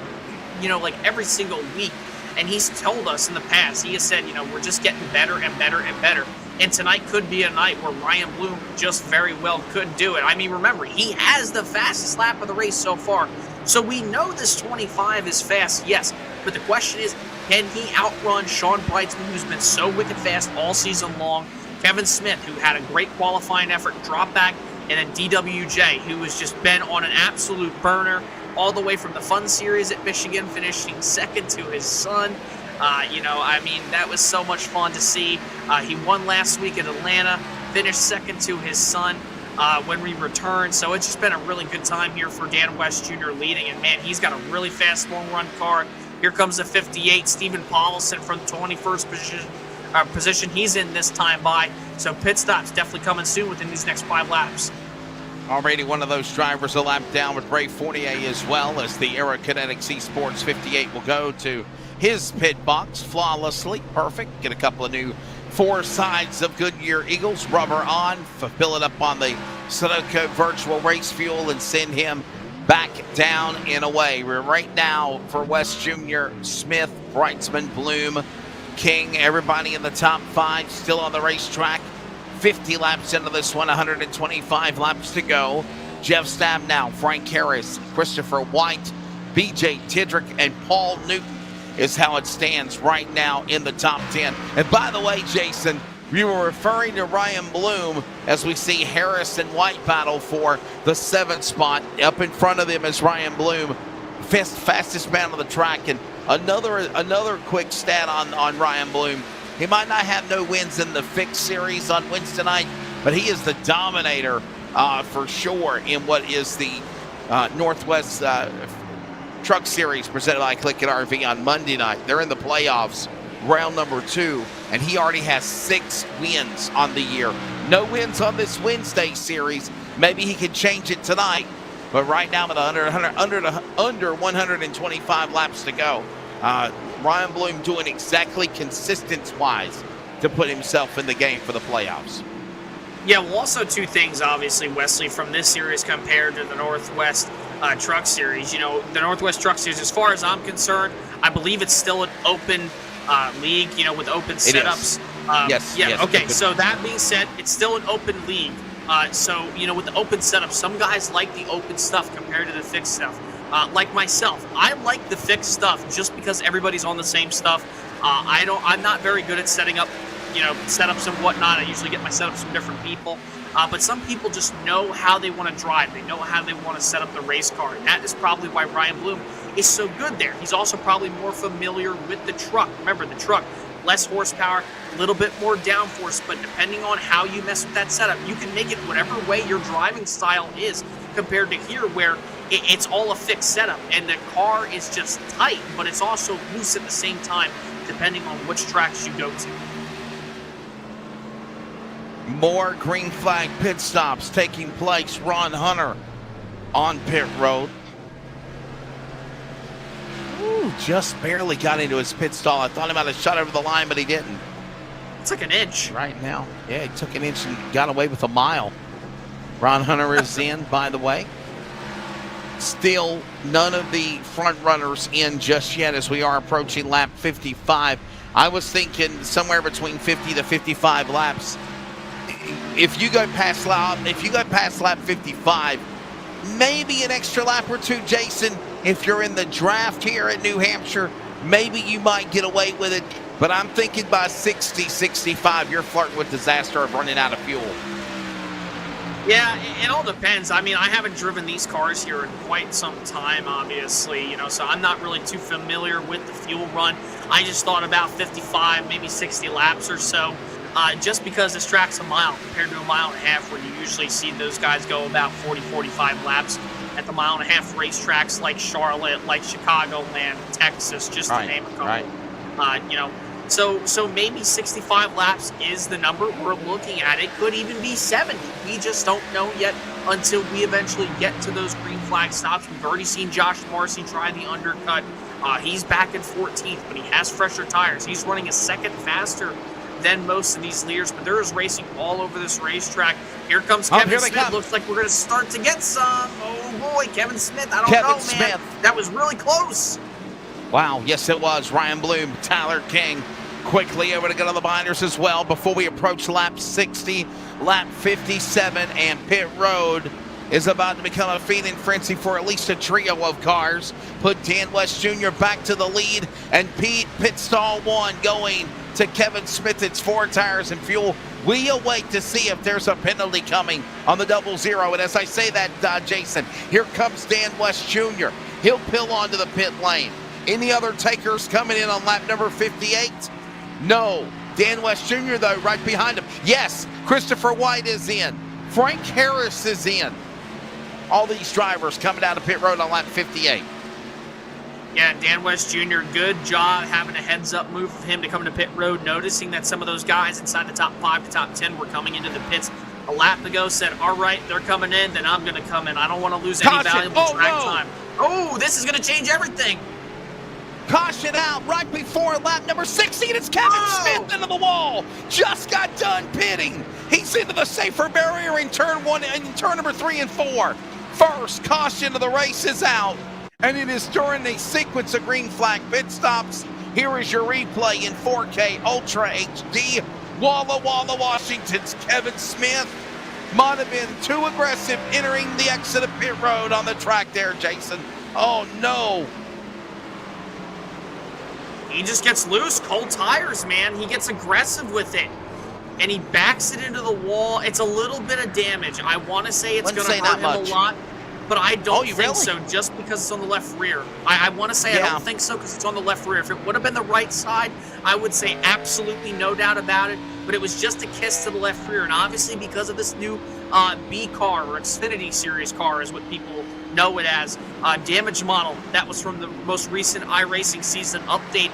you know, like every single week. And he's told us in the past, he has said, you know, we're just getting better and better and better. And tonight could be a night where Ryan Bloom just very well could do it. I mean, remember, he has the fastest lap of the race so far. So we know this 25 is fast, yes. But the question is, can he outrun Sean Brightsman, who's been so wicked fast all season long, Kevin Smith, who had a great qualifying effort, drop back, and then DWJ, who has just been on an absolute burner all the way from the Fun Series at Michigan, finishing second to his son. I mean, that was so much fun to see. He won last week at Atlanta, finished second to his son when we returned. So it's just been a really good time here for Dan West Jr. leading. And, man, he's got a really fast long-run car. Here comes the 58, Stephen Paulson from the 21st position he's in this time by. So pit stops definitely coming soon within these next 5 laps. Already one of those drivers a lap down with Ray Fournier as well, as the Aerokinetics Esports 58 will go to his pit box flawlessly. Perfect. Get a couple of new 4 sides of Goodyear Eagles, rubber on, fill it up on the Sunoco virtual race fuel, and send him back down and away. We're right now for West Jr., Smith, Brightsman, Bloom, King, everybody in the top 5 still on the racetrack. 50 laps into this one, 125 laps to go. Jeff Stabnow, Frank Harris, Christopher White, BJ Tidrick, and Paul Newton is how it stands right now in the top 10. And by the way, Jason, we were referring to Ryan Bloom as we see Harris and White battle for the 7th spot. Up in front of them is Ryan Bloom, fastest man on the track. And another quick stat on Ryan Bloom. He might not have no wins in the fixed series on Wednesday night, but he is the dominator for sure in what is the Northwest Truck Series presented by CLICKIT RV on Monday night. They're in the playoffs, round number 2, and he already has 6 wins on the year. No wins on this Wednesday series. Maybe he can change it tonight, but right now with under 125 laps to go, Ryan Bloom doing exactly consistency-wise to put himself in the game for the playoffs. Yeah, well, also 2 things, obviously, Wesley, from this series compared to the Northwest Truck Series. You know, the Northwest Truck Series, as far as I'm concerned, I believe it's still an open league, with open setups. Yes. Okay, so that being said, it's still an open league. So, with the open setup, some guys like the open stuff compared to the fixed stuff. Like myself, I like the fixed stuff just because everybody's on the same stuff. I'm not very good at setting up, setups and whatnot. I usually get my setups from different people. But some people just know how they want to drive. They know how they want to set up the race car. And that is probably why Ryan Bloom is so good there. He's also probably more familiar with the truck. Remember, the truck, less horsepower, a little bit more downforce, but depending on how you mess with that setup, you can make it whatever way your driving style is, compared to here where it's all a fixed setup and the car is just tight, but it's also loose at the same time, depending on which tracks you go to. More green flag pit stops taking place. Ron Hunter on pit road. Ooh, just barely got into his pit stall. I thought he might have shot over the line, but he didn't. It's like an inch. Right now. Yeah, he took an inch and got away with a mile. Ron Hunter is in, by the way. Still none of the front runners in just yet as we are approaching lap 55. I was thinking somewhere between 50 to 55 laps. If you go past lap 55, maybe an extra lap or 2, Jason. If you're in the draft here at New Hampshire, maybe you might get away with it. But I'm thinking by 60, 65, you're flirting with disaster of running out of fuel. Yeah, it all depends. I mean, I haven't driven these cars here in quite some time, obviously, so I'm not really too familiar with the fuel run. I just thought about 55, maybe 60 laps or so, just because this track's a mile compared to a mile and a half, where you usually see those guys go about 40, 45 laps at the mile and a half racetracks like Charlotte, like Chicagoland, Texas, just to name a couple. Right. So maybe 65 laps is the number we're looking at. It could even be 70. We just don't know yet until we eventually get to those green flag stops. We've already seen Josh Marcy try the undercut. He's back in 14th, but he has fresher tires. He's running a second faster than most of these leaders, but there is racing all over this racetrack. Here comes Kevin Smith. Looks like we're going to start to get some. Oh boy, Kevin Smith. I don't know, man. That was really close. Wow, yes it was. Ryan Bloom, Tyler King quickly able to get on the binders as well before we approach lap 60, lap 57, and pit road is about to become a feeding frenzy for at least a trio of cars. Put Dan West Jr. back to the lead, and pit stall 1 going to Kevin Smith. It's 4 tires and fuel. We await to see if there's a penalty coming on the 00. And as I say that, Jason, here comes Dan West Jr. He'll peel onto the pit lane. Any other takers coming in on lap number 58? No. Dan West Jr., though, right behind him. Yes, Christopher White is in. Frank Harris is in. All these drivers coming out of pit road on lap 58. Yeah, Dan West Jr., good job having a heads-up move of him to come to pit road, noticing that some of those guys inside the top 5 to top 10 were coming into the pits a lap ago, said, all right, they're coming in, then I'm going to come in. I don't want to lose any valuable track time. Oh, this is going to change everything. Caution out right before lap number 60, and it's Kevin Smith into the wall. Just got done pitting. He's into the safer barrier in turn 1 and turn number 3 and 4. First caution of the race is out, and it is during a sequence of green flag pit stops. Here is your replay in 4K Ultra HD. Walla Walla, Washington's Kevin Smith might have been too aggressive entering the exit of pit road on the track there, Jason. Oh, no. He just gets loose. Cold tires, man. He gets aggressive with it. And he backs it into the wall. It's a little bit of damage. I want to say it's going to hurt him a lot, but I don't think so just because it's on the left rear. I want to say I don't think so because it's on the left rear. If it would have been the right side, I would say absolutely no doubt about it, but it was just a kiss to the left rear. And obviously because of this new B car or Xfinity Series car is what people know it as, damage model that was from the most recent iRacing season update.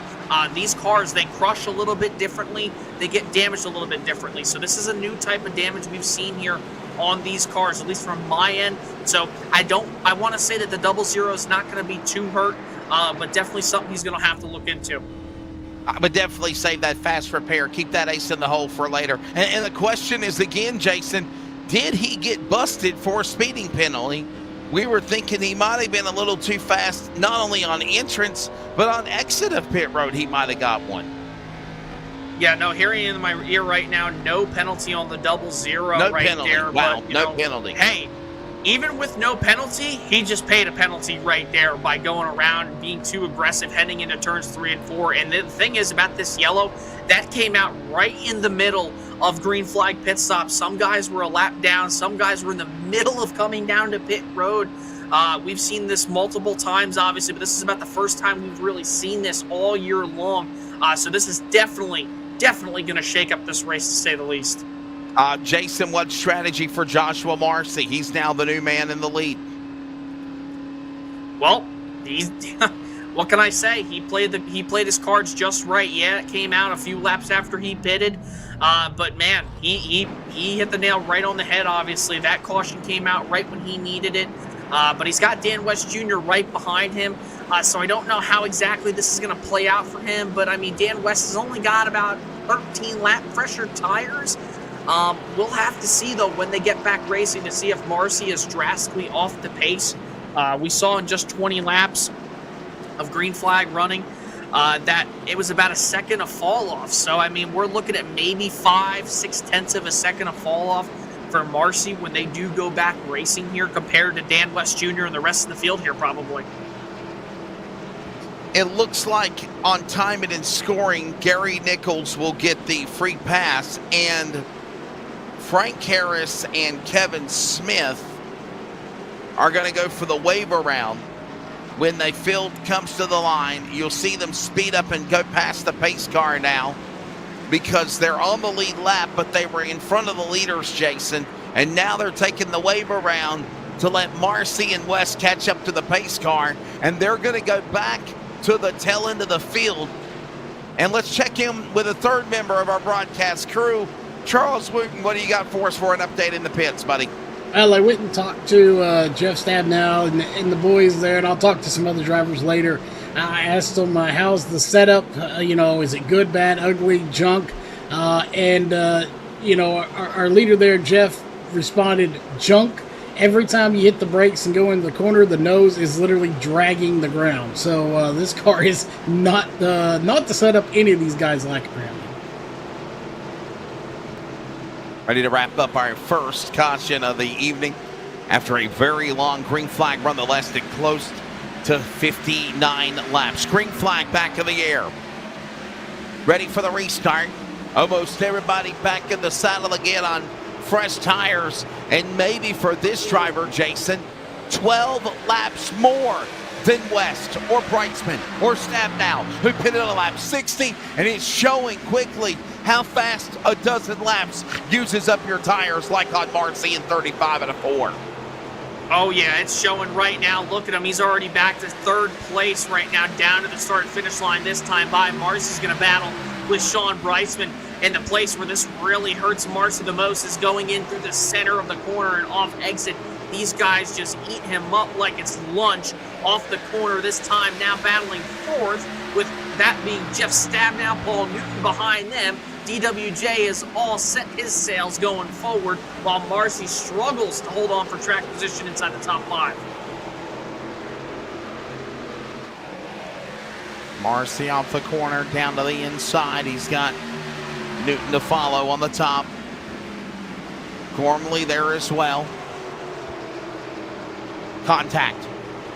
These cars, they crush a little bit differently, they get damaged a little bit differently, so this is a new type of damage we've seen here on these cars, at least from my end. So I want to say that the 00 is not going to be too hurt, but definitely something he's going to have to look into. I would definitely save that fast repair, keep that ace in the hole for later. And the question is again, Jason, did he get busted for a speeding penalty? We were thinking he might have been a little too fast, not only on entrance, but on exit of pit road, he might have got one. Yeah, no, hearing in my ear right now, no penalty on the 00 no right penalty. there. Wow, but, no penalty. Hey, even with no penalty, he just paid a penalty right there by going around and being too aggressive heading into turns 3 and 4. And the thing is about this yellow, that came out right in the middle of green flag pit stops. Some guys were a lap down. Some guys were in the middle of coming down to pit road. We've seen this multiple times, obviously, but this is about the first time we've really seen this all year long. So this is definitely going to shake up this race, to say the least. Jason, what strategy for Joshua Marcy? He's now the new man in the lead. Well, what can I say? He played his cards just right. Yeah, it came out a few laps after he pitted. But man, he hit the nail right on the head, obviously. That caution came out right when he needed it. But he's got Dan West Jr. right behind him. So I don't know how exactly this is going to play out for him. But I mean, Dan West has only got about 13 lap pressure tires. We'll have to see, though, when they get back racing to see if Marcy is drastically off the pace. We saw in just 20 laps of green flag running that it was about a second of fall off. So, I mean, we're looking at maybe 5-6 of a second of fall off for Marcy when they do go back racing here compared to Dan West Jr. and the rest of the field here, probably. It looks like on timing and scoring, Gary Nichols will get the free pass, and Frank Harris and Kevin Smith are going to go for the wave around. When the field comes to the line, you'll see them speed up and go past the pace car now because they're on the lead lap, but they were in front of the leaders, Jason, and now they're taking the wave around to let Marcy and West catch up to the pace car, and they're going to go back to the tail end of the field. And let's check in with a third member of our broadcast crew. Charles Wooten, what do you got for us for an update in the pits, buddy? Well, I went and talked to Jeff Stabnow and the boys there, and I'll talk to some other drivers later. I asked them, how's the setup? Is it good, bad, ugly, junk? Our leader there, Jeff, responded, junk. every time you hit the brakes and go into the corner, the nose is literally dragging the ground. So this car is not the setup any of these guys like apparently. Ready to wrap up our first caution of the evening after a very long green flag run that lasted close to 59 laps. Green flag back in the air. Ready for the restart. Almost everybody back in the saddle again on fresh tires. And maybe for this driver, Jason, 12 laps more than West or Brightsman or Stabnow, who pitted on lap 60, and it's showing quickly how fast a dozen laps uses up your tires, like on Marcy in 35 and a 4. Oh, yeah, it's showing right now. Look at him. He's already back to third place right now, down to the start-finish line this time by. Marcy's going to battle with Sean Brightsman. And the place where this really hurts Marcy the most is going in through the center of the corner and off exit. These guys just eat him up like it's lunch off the corner this time. Now battling fourth, with that being Jeff Stabnow, Paul Newton behind them. DWJ has all set his sails going forward, while Marcy struggles to hold on for track position inside the top 5. Marcy off the corner, down to the inside. He's got Newton to follow on the top. Gormley there as well. Contact.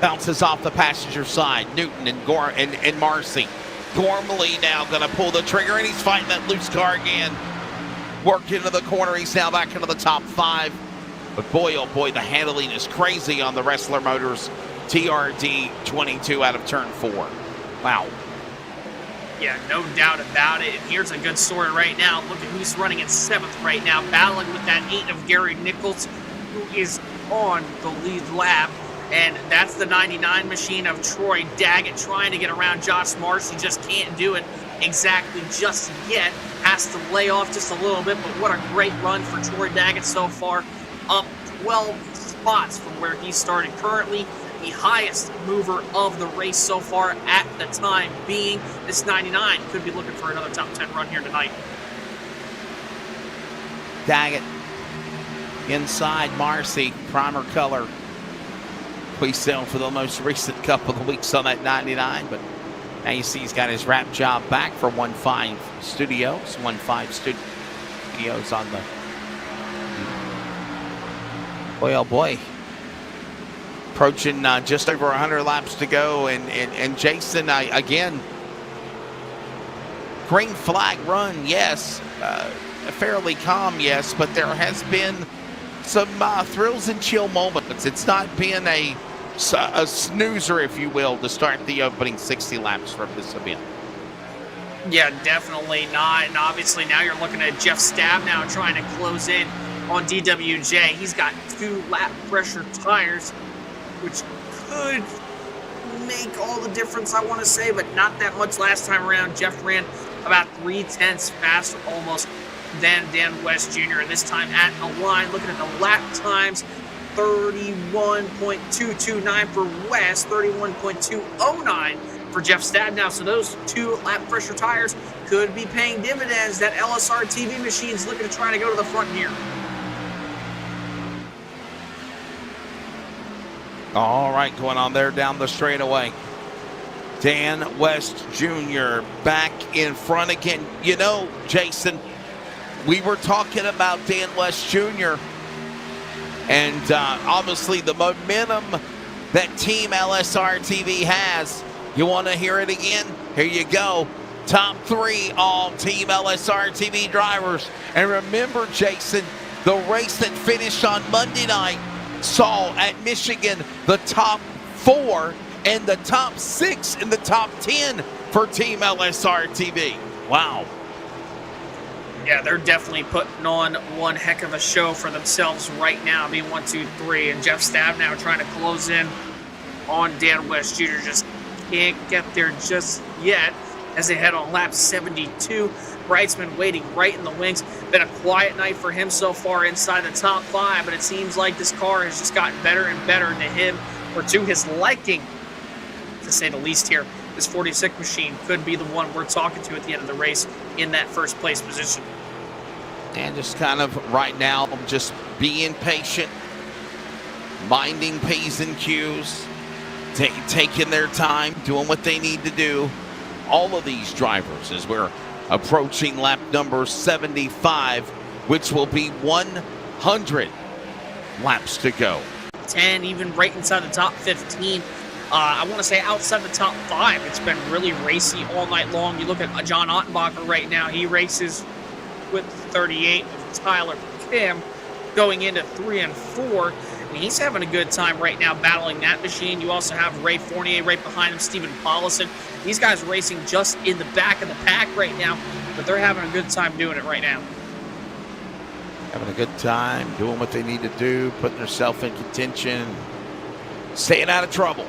Bounces off the passenger side. Newton and Marcy. Gormley now going to pull the trigger, and he's fighting that loose car again. Worked into the corner. He's now back into the top 5. But boy, oh boy, the handling is crazy on the Wrestler Motors TRD 22 out of turn 4. Wow. Yeah, no doubt about it. And here's a good story right now. Look at who's running in 7th right now, battling with that 8 of Gary Nichols, who is on the lead lap. And that's the 99 machine of Troy Daggett trying to get around Josh Marcy. Just can't do it exactly just yet. Has to lay off just a little bit, but what a great run for Troy Daggett so far. Up 12 spots from where he started. Currently the highest mover of the race so far at the time being. This 99 could be looking for another top 10 run here tonight. Daggett inside Marcy, primer color. We sell for the most recent couple of weeks on that 99, but now you see he's got his wrap job back for 1.5 Studios. 1.5 Studios on the. Boy, oh boy. Approaching just over 100 laps to go, and Jason, again, green flag run, yes. Fairly calm, yes, but there has been some thrills and chill moments. It's not been a snoozer, if you will, to start the opening 60 laps from this event. Yeah, definitely not. And obviously now you're looking at Jeff Stabnow trying to close in on DWJ. He's got 2 lap pressure tires, which could make all the difference, I want to say, but not that much last time around. Jeff ran about 0.3 faster almost than Dan West Jr. And this time at the line, looking at the lap times, 31.229 for West, 31.209 for Jeff Stabnow. So those 2 lap pressure tires could be paying dividends. That LSRTV machine's looking to try to go to the front here. All right, going on there down the straightaway. Dan West Jr. back in front again. You know, Jason, we were talking about Dan West Jr. and obviously the momentum that Team LSRTV has. You want to hear it again? Here you go. Top 3 all Team LSRTV drivers. And remember, Jason, the race that finished on Monday night saw at Michigan the top 4 and the top 6 in the top 10 for Team LSRTV. Wow. Yeah, they're definitely putting on one heck of a show for themselves right now, being 1, 2, 3. And Jeff Stabnow trying to close in on Dan West Jr. Just can't get there just yet as they head on lap 72. Brightsman waiting right in the wings. Been a quiet night for him so far inside the top 5, but it seems like this car has just gotten better and better to him, or to his liking, to say the least here. This 46 machine could be the one we're talking to at the end of the race in that first place position. And just kind of right now, just being patient. minding P's and Q's, taking their time, doing what they need to do. All of these drivers, as we're approaching lap number 75, which will be 100 laps to go. 10, even right inside the top 15. I want to say outside the top 5. It's been really racy all night long. You look at John Ottenbacher right now. He races with 38 with Tyler Kim going into 3 and 4. And he's having a good time right now battling that machine. You also have Ray Fournier right behind him, Stephen Paulison. These guys racing just in the back of the pack right now, but they're having a good time doing it right now. Having a good time, doing what they need to do, putting themselves in contention, staying out of trouble.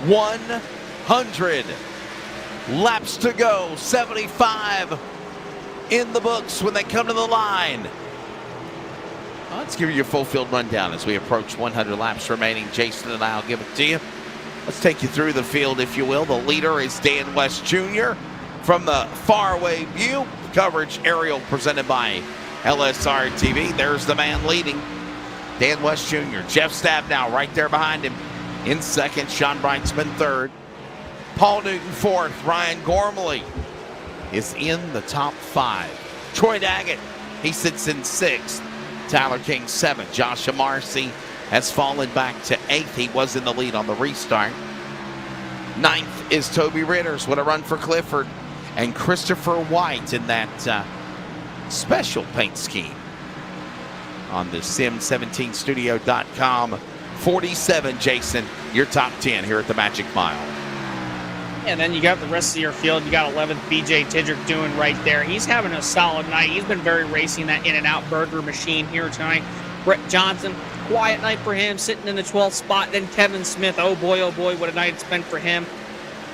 100 laps to go, 75 in the books when they come to the line. Let's give you a full field rundown as we approach 100 laps remaining. Jason and I will give it to you. Let's take you through the field, if you will. The leader is Dan West Jr. from the faraway view. Coverage aerial presented by LSRTV. There's the man leading, Dan West Jr. Jeff Stabnow right there behind him. In second, Sean Brightsman third. Paul Newton fourth. Ryan Gormley is in the top 5. Troy Daggett, he sits in 6th. Tyler King 7th. Joshua Marcy has fallen back to 8th. He was in the lead on the restart. 9th is Toby Ritters. What a run for Clifford. And Christopher White in that special paint scheme on the Sim17Studio.com. 47, Jason, your top 10 here at the Magic Mile. And then you got the rest of your field. You got 11th BJ Tidrick doing right there. He's having a solid night. He's been very racing that In-N-Out burger machine here tonight. Brett Johnson, quiet night for him, sitting in the 12th spot. Then Kevin Smith, oh boy, what a night it's been for him.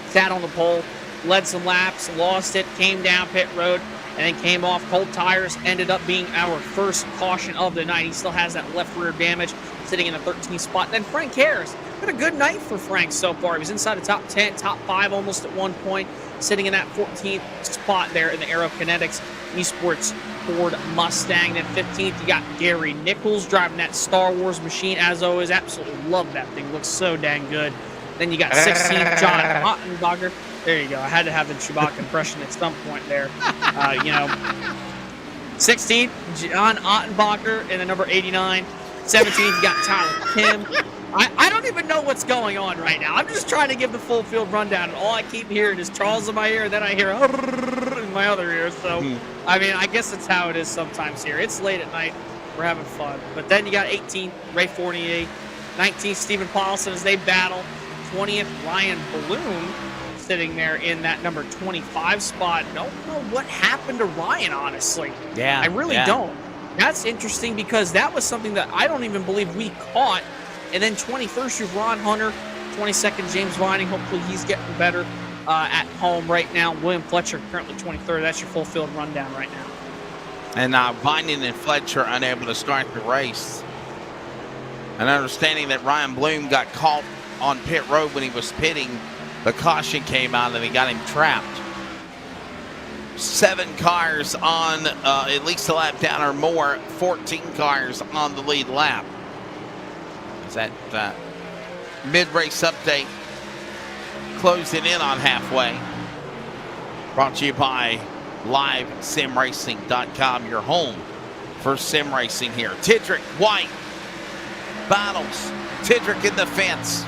Sat on the pole, led some laps, lost it, came down pit road, and then came off. Cold tires ended up being our first caution of the night. He still has that left rear damage, sitting in the 13th spot. Then Frank Harris. Been a good night for Frank so far. He was inside the top 10, top 5 almost at one point, sitting in that 14th spot there in the Aerokinetics Esports Ford Mustang. Then 15th, you got Gary Nichols driving that Star Wars machine, as always. Absolutely love that thing. Looks so dang good. Then you got 16th, John Ottenbacher. There you go. I had to have the Chewbacca impression at some point there. 16th, John Ottenbacher in the number 89. 17th, you got Tyler Kim. I don't even know what's going on right now. I'm just trying to give the full field rundown, and all I keep hearing is Charles in my ear, and then I hear in my other ear. So, I mean, I guess that's how it is sometimes here. It's late at night. We're having fun. But then you got 18th, Ray Fournier. 19th, Stephen Paulson as they battle. 20th, Ryan Bloom sitting there in that number 25 spot. Don't know what happened to Ryan, honestly. Yeah. I really don't. That's interesting because that was something that I don't even believe we caught. And then 21st, you've Ron Hunter. 22nd, James Vining. Hopefully he's getting better at home right now. William Fletcher currently 23rd. That's your full field rundown right now. And Vining and Fletcher unable to start the race. And understanding that Ryan Bloom got caught on pit road when he was pitting, the caution came out and he got him trapped. 7 cars on at least a lap down or more. 14 cars on the lead lap. Is that mid-race update closing in on halfway. Brought to you by LiveSimRacing.com, your home for sim racing here. Tidrick, White, battles. Tidrick in the fence.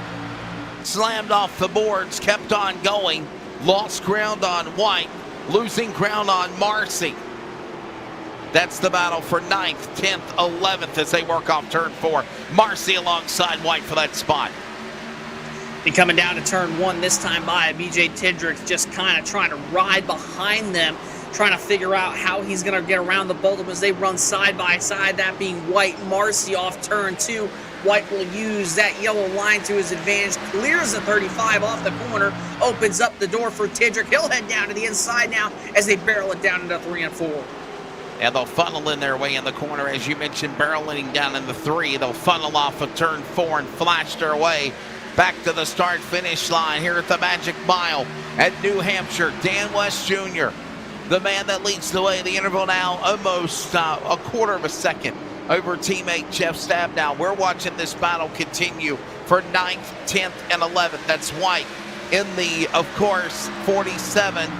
Slammed off the boards, kept on going. Lost ground on White, losing ground on Marcy. That's the battle for 9th, 10th, 11th as they work off turn 4. Marcy alongside White for that spot. Be coming down to turn 1 this time by BJ Tidrick, just kind of trying to ride behind them, trying to figure out how he's going to get around the both of them as they run side by side, that being White. Marcy off turn 2. White will use that yellow line to his advantage, clears the 35 off the corner, opens up the door for Tidrick. He'll head down to the inside now as they barrel it down into 3 and 4. And they'll funnel in their way in the corner, as you mentioned, barreling down in the 3. They'll funnel off of turn 4 and flash their way back to the start-finish line here at the Magic Mile at New Hampshire. Dan West Jr., the man that leads the way. The interval now almost a quarter of a second over teammate Jeff Stabnow. We're watching this battle continue for 9th, 10th, and 11th. That's White in the, of course, 47.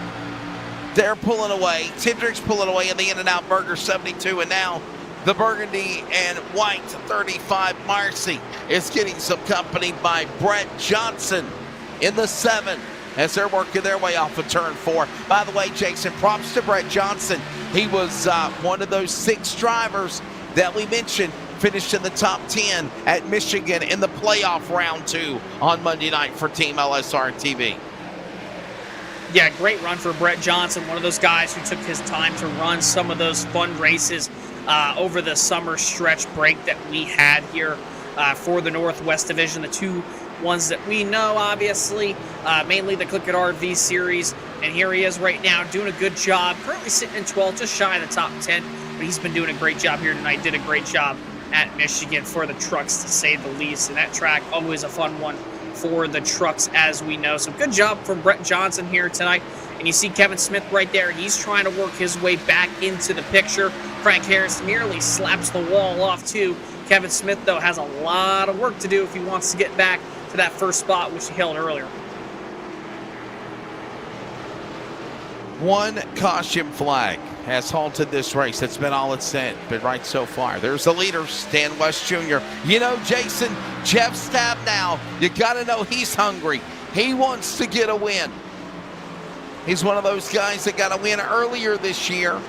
They're pulling away. Tendrick's pulling away in the In-N-Out Burger 72, and now the Burgundy and White 35. Marcy is getting some company by Brett Johnson in the 7 as they're working their way off of turn 4. By the way, Jason, props to Brett Johnson. He was one of those 6 drivers that we mentioned finished in the top 10 at Michigan in the playoff round 2 on Monday night for Team LSRTV. Yeah, great run for Brett Johnson, one of those guys who took his time to run some of those fun races over the summer stretch break that we had here for the Northwest Division. The 2 ones that we know, obviously, mainly the CLICKIT RV Series. And here he is right now doing a good job. Currently sitting in 12th, just shy of the top 10. But he's been doing a great job here tonight. Did a great job at Michigan for the trucks, to say the least. And that track, always a fun one for the trucks, as we know. So good job from Brett Johnson here tonight. And you see Kevin Smith right there. He's trying to work his way back into the picture. Frank Harris nearly slaps the wall off too. Kevin Smith, though, has a lot of work to do if he wants to get back to that first spot, which he held earlier. One caution flag has halted this race. That's been all it's been right so far. There's the leader, Stan West Jr. You know, Jason, Jeff Stabnow, you got to know he's hungry. He wants to get a win. He's one of those guys that got a win earlier this year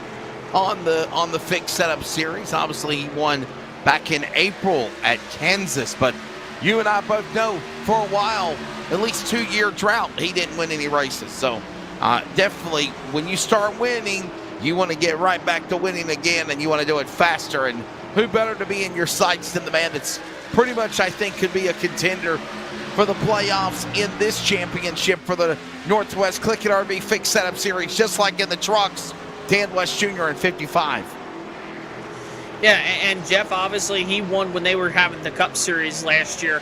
on the fixed setup series. Obviously, he won back in April at Kansas, but you and I both know for a while, at least 2-year drought, he didn't win any races. So definitely, when you start winning, you want to get right back to winning again, and you want to do it faster. And who better to be in your sights than the man that's pretty much, I think, could be a contender for the playoffs in this championship for the Northwest CLICKIT RV Fixed Setup Series, just like in the trucks, Dan West Jr. in 55. Yeah, and Jeff, obviously, he won when they were having the Cup Series last year.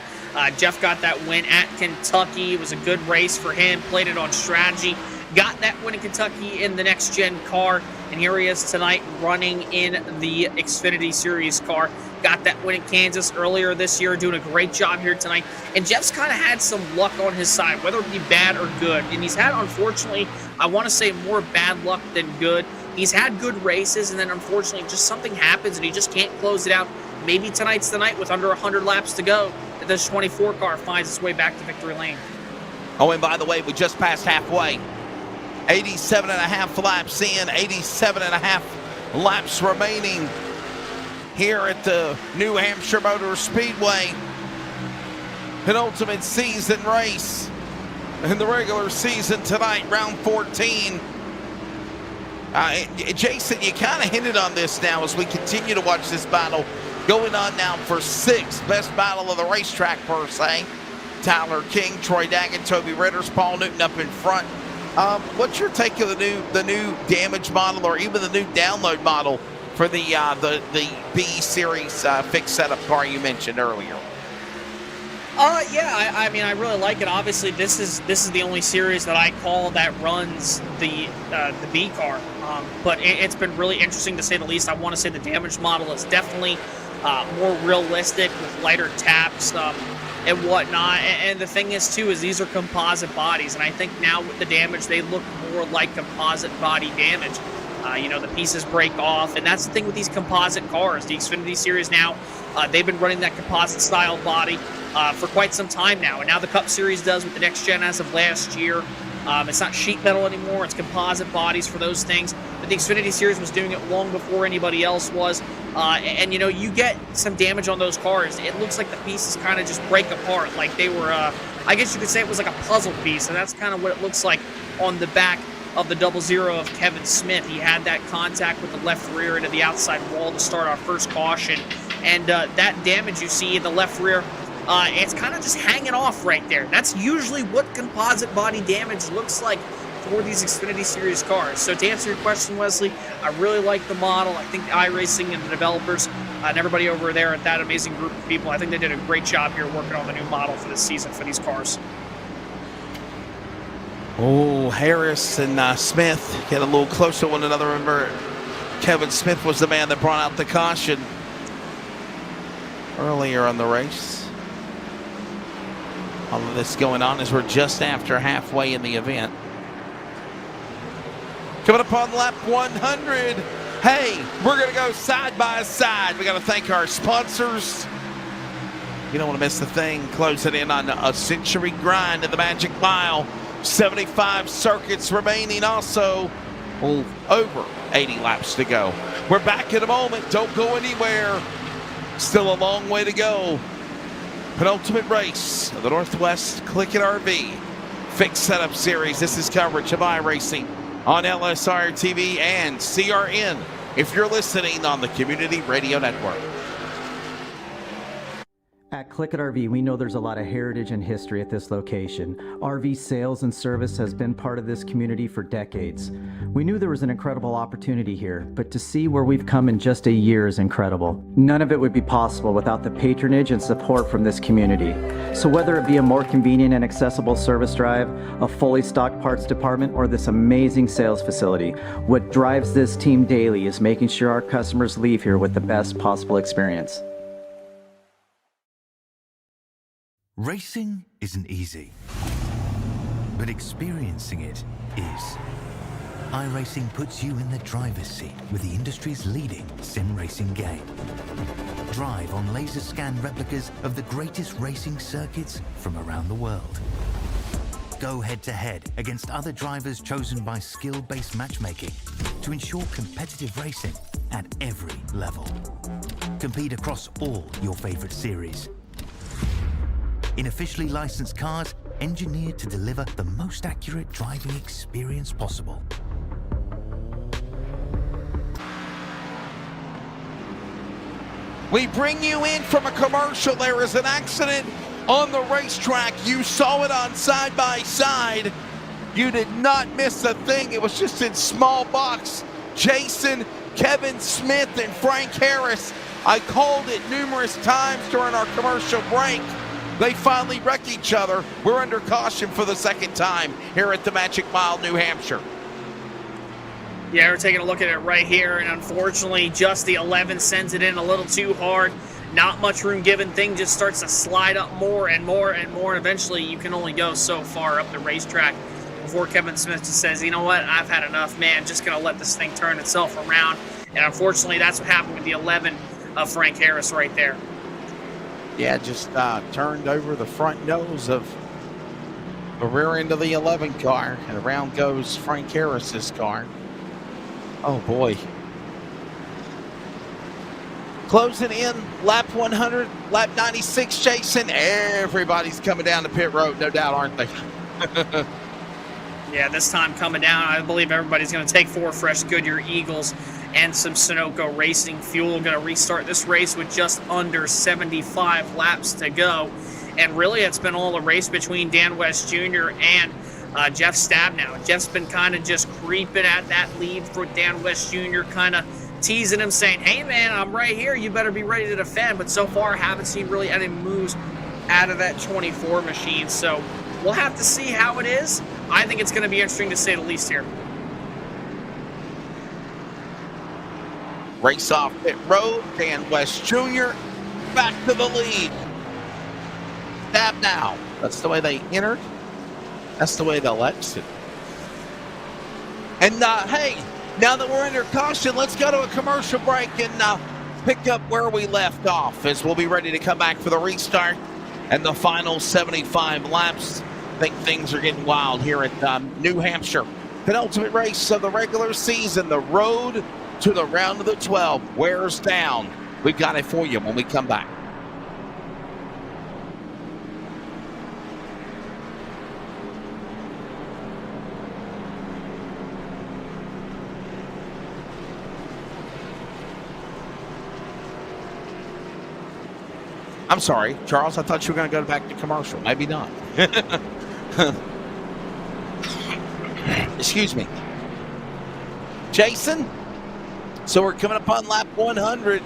Jeff got that win at Kentucky. It was a good race for him, played it on strategy. Got that win in Kentucky in the next-gen car, and here he is tonight running in the Xfinity Series car. Got that win in Kansas earlier this year, doing a great job here tonight. And Jeff's kind of had some luck on his side, whether it be bad or good. And he's had, unfortunately, I want to say more bad luck than good. He's had good races, and then unfortunately just something happens and he just can't close it out. Maybe tonight's the night with under 100 laps to go that this 24 car finds its way back to victory lane. Oh, and by the way, we just passed halfway. 87.5 laps in, 87.5 laps remaining here at the New Hampshire Motor Speedway. Penultimate season race in the regular season tonight, round 14. Jason, you kind of hinted on this now as we continue to watch this battle going on now for 6th. Best battle of the racetrack, per se. Tyler King, Troy Daggett, Toby Ritters, Paul Newton up in front. What's your take of the new damage model, or even the new download model for the B Series fixed setup car you mentioned earlier? Yeah, I mean, I really like it. Obviously, this is the only series that I call that runs the B car. But it's been really interesting, to say the least. I want to say the damage model is definitely more realistic with lighter taps and whatnot. And the thing is, too, is these are composite bodies. And I think now with the damage, they look more like composite body damage. The pieces break off. And that's the thing with these composite cars. The Xfinity Series now, they've been running that composite style body for quite some time now. And now the Cup Series does with the next gen as of last year. It's not sheet metal anymore. It's composite bodies for those things. But the Xfinity Series was doing it long before anybody else was. And you get some damage on those cars. It looks like the pieces kind of just break apart. Like they were, I guess you could say it was like a puzzle piece. And that's kind of what it looks like on the back of the 00 of Kevin Smith. He had that contact with the left rear into the outside wall to start our first caution. And that damage you see in the left rear, it's kind of just hanging off right there. That's usually what composite body damage looks like for these Xfinity Series cars. So to answer your question, Wesley, I really like the model. I think the iRacing and the developers and everybody over there at that amazing group of people, I think they did a great job here working on the new model for this season for these cars. Oh, Harris and Smith get a little closer to one another. Remember, Kevin Smith was the man that brought out the caution earlier in the race. All of this going on as we're just after halfway in the event. Coming up on lap 100. Hey, we're going to go side by side. We got to thank our sponsors. You don't want to miss the thing. Closing in on a century grind in the Magic Mile. 75 circuits remaining, also over 80 laps to go. We're back in a moment. Don't go anywhere. Still a long way to go. Penultimate race of the Northwest CLICKIT RV Fixed Setup Series. This is coverage of iRacing on LSRTV and CRN if you're listening on the Community Radio Network. At CLICKIT RV, we know there's a lot of heritage and history at this location. RV sales and service has been part of this community for decades. We knew there was an incredible opportunity here, but to see where we've come in just a year is incredible. None of it would be possible without the patronage and support from this community. So whether it be a more convenient and accessible service drive, a fully stocked parts department, or this amazing sales facility, what drives this team daily is making sure our customers leave here with the best possible experience. Racing isn't easy, but experiencing it is. iRacing puts you in the driver's seat with the industry's leading sim racing game. Drive on laser scan replicas of the greatest racing circuits from around the world. Go head to head against other drivers chosen by skill-based matchmaking to ensure competitive racing at every level. Compete across all your favorite series. In officially licensed cars, engineered to deliver the most accurate driving experience possible. We bring you in from a commercial. There is an accident on the racetrack. You saw it on side by side. You did not miss a thing. It was just in small box. Jason, Kevin Smith, and Frank Harris. I called it numerous times during our commercial break. They finally wreck each other. We're under caution for the second time here at the Magic Mile, New Hampshire. Yeah, we're taking a look at it right here, and unfortunately, just the 11 sends it in a little too hard. Not much room given. Thing just starts to slide up more and more and more. Eventually, you can only go so far up the racetrack before Kevin Smith just says, you know what, I've had enough, man. Just going to let this thing turn itself around. And unfortunately, that's what happened with the 11 of Frank Harris right there. Yeah, just turned over the front nose of the rear end of the 11 car, and around goes Frank Harris's car. Oh, boy. Closing in, lap 100, lap 96, Jason. Everybody's coming down the pit road, no doubt, aren't they? Yeah, this time coming down, I believe everybody's going to take 4 fresh Goodyear Eagles and some Sunoco Racing fuel. Going to restart this race with just under 75 laps to go. And really, it's been all a race between Dan West Jr. and Jeff Stabnow. Jeff's been kind of just creeping at that lead for Dan West Jr., kind of teasing him, saying, hey, man, I'm right here. You better be ready to defend. But so far, haven't seen really any moves out of that 24 machine. So we'll have to see how it is. I think it's going to be interesting to say the least here. Race off pit road, Dan West Jr. back to the lead. Stabnow. That's the way they entered. That's the way they'll exit. And hey, now that we're under caution, let's go to a commercial break and pick up where we left off, as we'll be ready to come back for the restart and the final 75 laps. I think things are getting wild here at New Hampshire. Penultimate race of the regular season, the road to the round of the 12 wears down. We've got it for you when we come back. I'm sorry, Charles, I thought you were going to go back to commercial. Maybe not. Excuse me. Jason? So we're coming up on lap 100.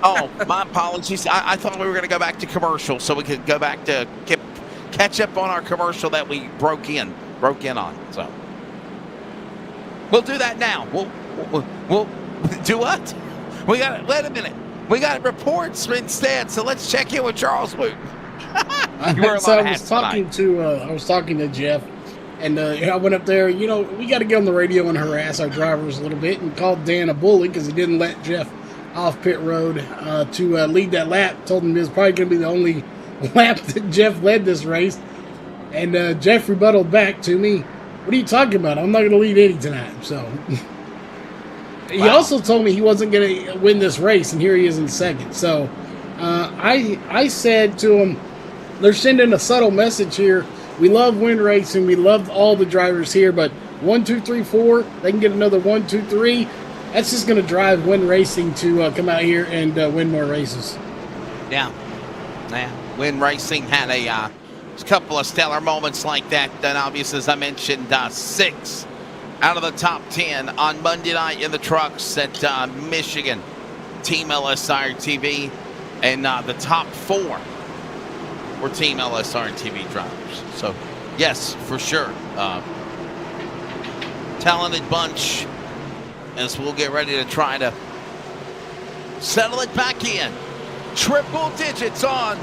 Oh, my apologies. I thought we were going to go back to commercial so we could go back to catch up on our commercial that we broke in on. So we'll do that now. We'll do what? We got it. Wait a minute. We got reports instead, so let's check in with Charles Wooten. You wear a So lot of I hats was talking to Jeff, and I went up there. You know, we got to get on the radio and harass our drivers a little bit, and called Dan a bully because he didn't let Jeff off pit road to lead that lap. Told him it was probably going to be the only lap that Jeff led this race, and Jeff rebutted back to me, "What are you talking about? I'm not going to lead any tonight." So he also told me he wasn't going to win this race, and here he is in second. So I said to him, they're sending a subtle message here. We love win racing. We love all the drivers here, but 1, 2, 3, 4, they can get another 1, 2, 3. That's just going to drive win racing to come out here and win more races. Yeah. Win Racing had a couple of stellar moments like that. Then, obviously, as I mentioned, 6 out of the top 10 on Monday night in the trucks at Michigan. Team LSRTV. And the top 4 were Team LSRTV drivers. So, yes, for sure. Talented bunch. As we'll get ready to try to settle it back in. Triple digits on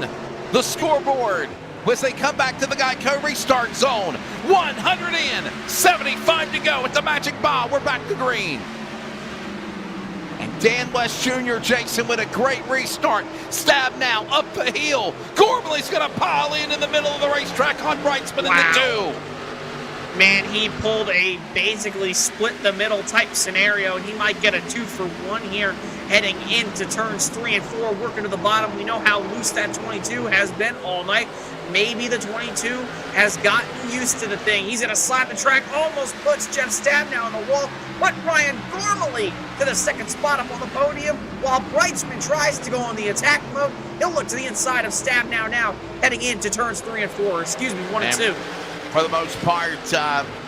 the scoreboard as they come back to the Geico restart zone. 175 to go at the magic bar. We're back to green. And Dan West Jr., Jason, with a great restart. Stab now up the hill. Gormley's going to pile in the middle of the racetrack on Brightsman in the 2. Man, he pulled a basically split the middle type scenario, and he might get a 2 for 1 here heading into turns 3 and 4, working to the bottom. We know how loose that 22 has been all night. Maybe the 22 has gotten used to the thing. He's going to slap the track, almost puts Jeff Stabnow on the wall, but Ryan Gormley to the second spot up on the podium, while Brightsman tries to go on the attack mode. He'll look to the inside of Stabnow now, heading into turns 3 and 4, 1 and 2. For the most part,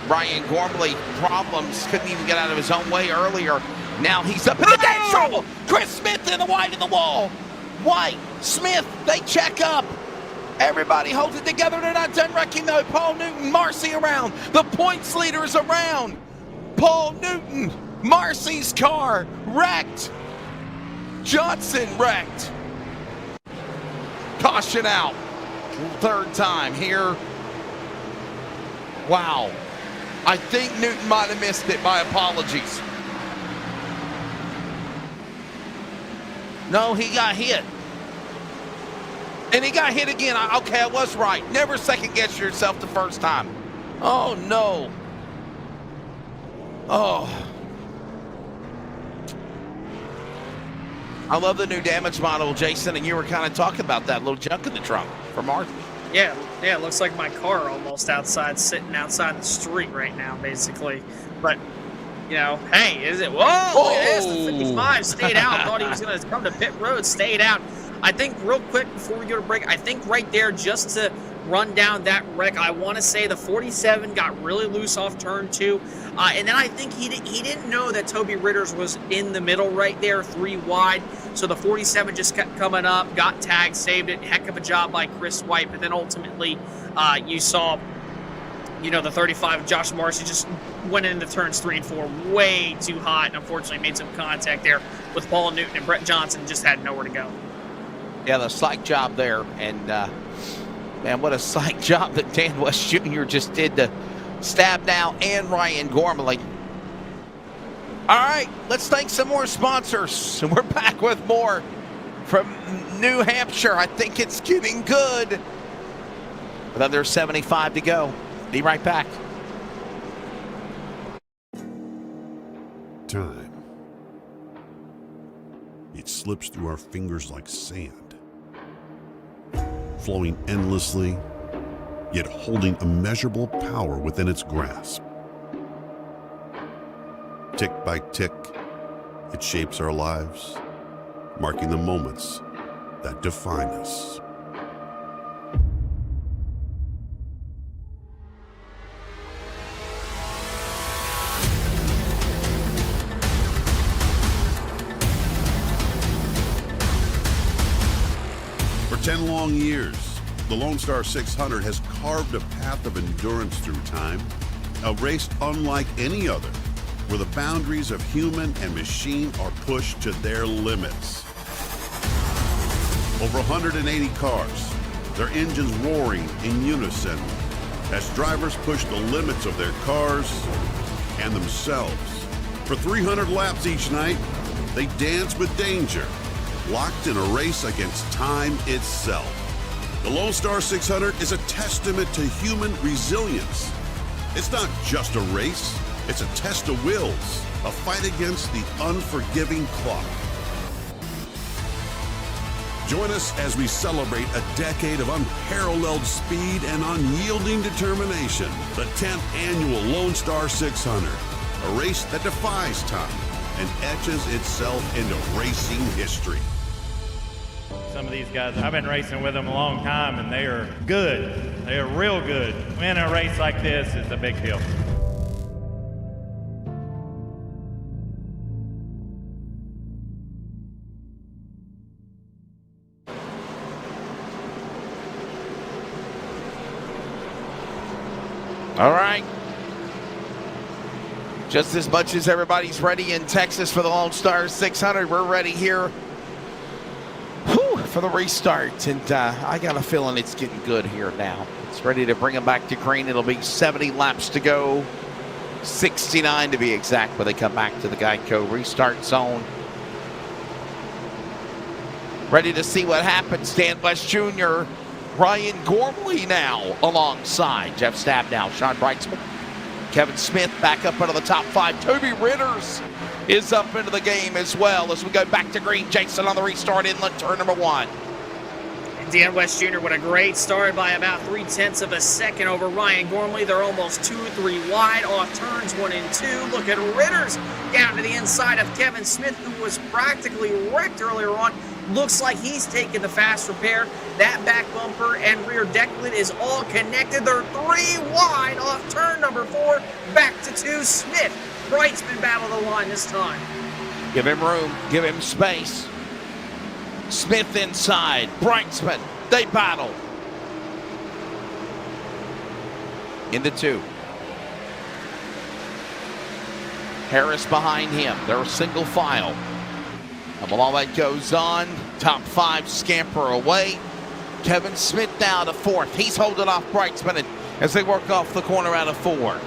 Ryan Gormley problems, couldn't even get out of his own way earlier. Now he's up in the dead trouble. Chris Smith in the wide of the wall. White, Smith, they check up. Everybody holds it together. They're not done wrecking though. Paul Newton, Marcy around. The points leaders around. Paul Newton, Marcy's car wrecked. Johnson wrecked. Caution out. 3rd time here. Wow. I think Newton might have missed it. My apologies. No, he got hit. And he got hit again. Okay, I was right. Never second guess yourself the first time. Oh, no. Oh. I love the new damage model, Jason, and you were kind of talking about that little junk in the trunk for Martha. Yeah, it looks like my car almost sitting outside the street right now, basically. But, you know, hey, is it? Whoa, look at this. The 55 stayed out. Thought he was going to come to pit road, stayed out. I think real quick before we go to break, I think right there, just to run down that wreck, I want to say the 47 got really loose off turn 2. And then I think he didn't know that Toby Ritters was in the middle right there, 3 wide. So the 47 just kept coming up, got tagged, saved it. Heck of a job by Chris White. But then ultimately, you saw, the 35, Josh Marcy just went into turns 3 and 4 way too hot. And unfortunately made some contact there with Paul Newton, and Brett Johnson just had nowhere to go. Yeah, the psych job there. And, man, what a psych job that Dan West Jr. just did to Stabnow and Ryan Gormley. All right, let's thank some more sponsors. And we're back with more from New Hampshire. I think it's getting good. With under 75 to go. Be right back. Time. It slips through our fingers like sand. Flowing endlessly, yet holding immeasurable power within its grasp. Tick by tick, it shapes our lives, marking the moments that define us. For 10 long years, the Lone Star 600 has carved a path of endurance through time, a race unlike any other, where the boundaries of human and machine are pushed to their limits. Over 180 cars, their engines roaring in unison as drivers push the limits of their cars and themselves. For 300 laps each night, they dance with danger, locked in a race against time itself. The Lone Star 600 is a testament to human resilience. It's not just a race, it's a test of wills, a fight against the unforgiving clock. Join us as we celebrate a decade of unparalleled speed and unyielding determination. The 10th annual Lone Star 600, a race that defies time and etches itself into racing history. Some of these guys, I've been racing with them a long time, and they are good. They are real good. Winning a race like this is a big deal. All right. Just as much as everybody's ready in Texas for the Lone Star 600, we're ready here for the restart. And I got a feeling it's getting good here now. It's ready to bring them back to green. It'll be 70 laps to go. 69 to be exact when they come back to the Geico restart zone. Ready to see what happens. Dan West Jr., Ryan Gormley now alongside Jeff Stabnow, Sean Brightsman, Kevin Smith back up into the top 5. Toby Ritters is up into the game as well as we go back to green. Jason on the restart inlet, turn number 1. Dan West Jr. with a great start by about 0.3 of a second over Ryan Gormley. They're almost 2-3 wide off turns 1 and 2. Look at Ritters down to the inside of Kevin Smith, who was practically wrecked earlier on. Looks like he's taking the fast repair. That back bumper and rear deck lid is all connected. They're 3 wide off turn number 4. Back to 2. Smith. Brightsman battle the line this time. Give him room. Give him space. Smith inside. Brightsman. They battle. Into 2. Harris behind him. They're single file. And while all that goes on, top 5 scamper away. Kevin Smith now to 4th. He's holding off Brightsman as they work off the corner out of 4.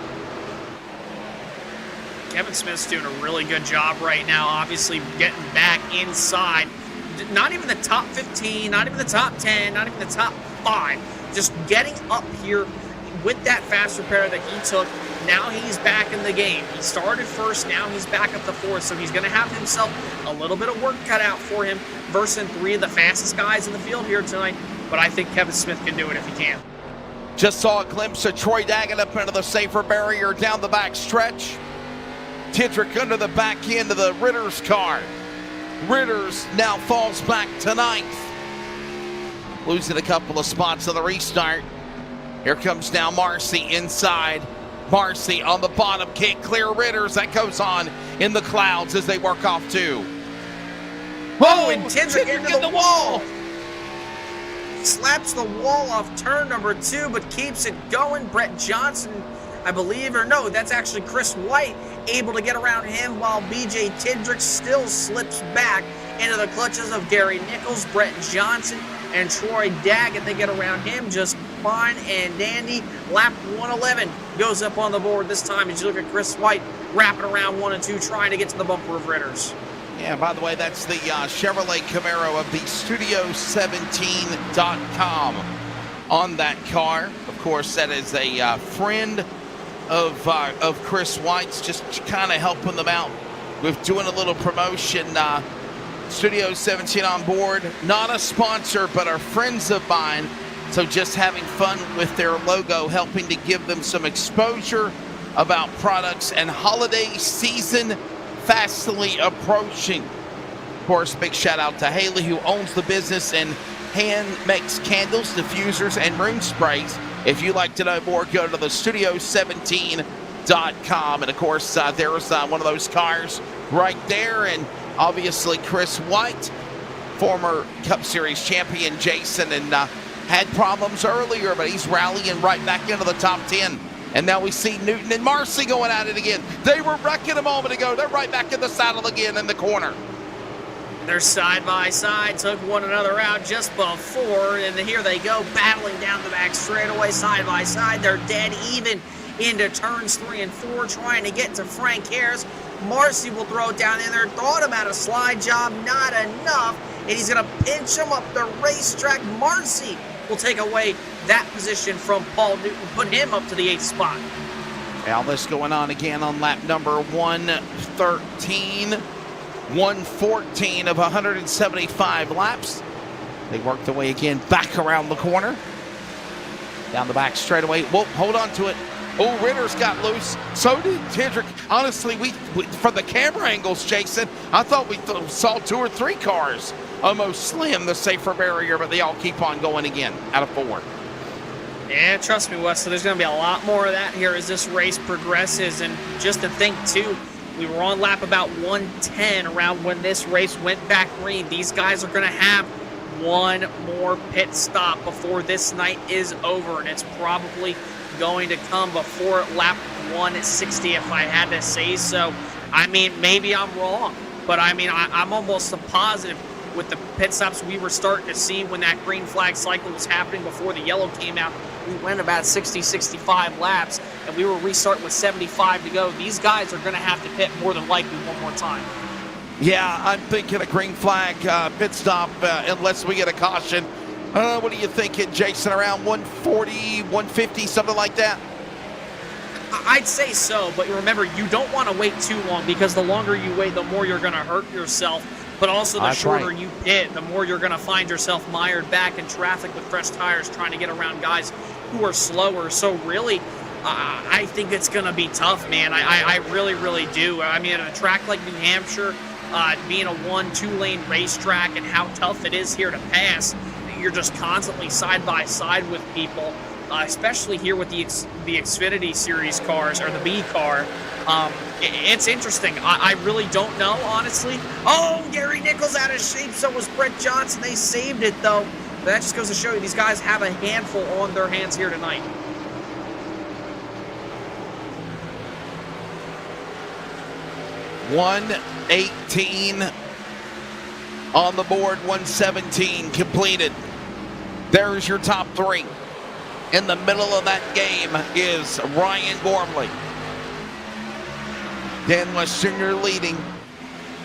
Kevin Smith's doing a really good job right now, obviously getting back inside. Not even the top 15, not even the top 10, not even the top 5. Just getting up here with that fast repair that he took. Now he's back in the game. He started first, now he's back up to 4th, so he's going to have himself a little bit of work cut out for him versus 3 of the fastest guys in the field here tonight, but I think Kevin Smith can do it if he can. Just saw a glimpse of Troy Daggett up into the safer barrier down the back stretch. Tidrick under the back end of the Ritters car. Ritters now falls back to 9th. Losing a couple of spots on the restart. Here comes now Marcy inside. Marcy on the bottom, can't clear Ritters. That goes on in the clouds as they work off 2. Oh, and Tidrick into the wall. Slaps the wall off turn number 2, but keeps it going. Brett Johnson, I believe, or no, that's actually Chris White, able to get around him while BJ Tidrick still slips back into the clutches of Gary Nichols. Brett Johnson and Troy Daggett, they get around him just fine and dandy. Lap 111 goes up on the board this time as you look at Chris White wrapping around 1 and 2, trying to get to the bumper of Ritters. Yeah, by the way, that's the Chevrolet Camaro of the Studio17.com on that car. Of course, that is a friend of Chris White's, just kind of helping them out with doing a little promotion. Studio 17 on board, not a sponsor, but are friends of mine. So just having fun with their logo, helping to give them some exposure about products and holiday season fastly approaching. Of course, big shout out to Haley, who owns the business and hand makes candles, diffusers, and room sprays. If you'd like to know more, go to the Studio17.com. And of course, there's one of those cars right there. And obviously, Chris White, former Cup Series champion Jason, and had problems earlier, but he's rallying right back into the top 10. And now we see Newton and Marcy going at it again. They were wrecking a moment ago. They're right back in the saddle again in the corner. They're side by side, took one another out just before, and here they go, battling down the back straightaway, side by side. They're dead even into turns 3 and 4, trying to get to Frank Harris. Marcy will throw it down in there, thought about a slide job, not enough, and he's going to pinch him up the racetrack. Marcy will take away that position from Paul Newton, put him up to the 8th spot. Now this going on again on lap number 113. 114 of 175 laps. They work their way again back around the corner. Down the back straightaway. Whoa, hold on to it. Oh, Ritter's got loose. So did Hendrick. Honestly, we from the camera angles, Jason, I thought we saw 2 or 3 cars almost slam the safer barrier, but they all keep on going again out of 4. Yeah, trust me, Wes. So there's going to be a lot more of that here as this race progresses. And just to think, too, we were on lap about 110 around when this race went back green. These guys are going to have one more pit stop before this night is over, and it's probably going to come before lap 160 if I had to say so. I mean, maybe I'm wrong, but I mean, I'm almost positive with the pit stops we were starting to see when that green flag cycle was happening before the yellow came out. We went about 60, 65 laps, and we were restarting with 75 to go. These guys are going to have to pit more than likely one more time. Yeah, I'm thinking a green flag pit stop unless we get a caution. What are you thinking, Jason? Around 140, 150, something like that? I'd say so, but remember, you don't want to wait too long because the longer you wait, the more you're going to hurt yourself. But also, the shorter you pit, the more you're going to find yourself mired back in traffic with fresh tires trying to get around guys who are slower. So really, I think it's going to be tough, man. I really, really do. I mean, at a track like New Hampshire, being a 1-2 lane racetrack and how tough it is here to pass, you're just constantly side by side with people, especially here with the Xfinity Series cars, or the B car. It's interesting. I really don't know, honestly. Oh, Gary Nichols out of shape. So was Brett Johnson. They saved it, though. But that just goes to show you these guys have a handful on their hands here tonight. $118 on the board. 117 completed. There's your top 3. In the middle of that game is Ryan Gormley. Dan West Jr. leading.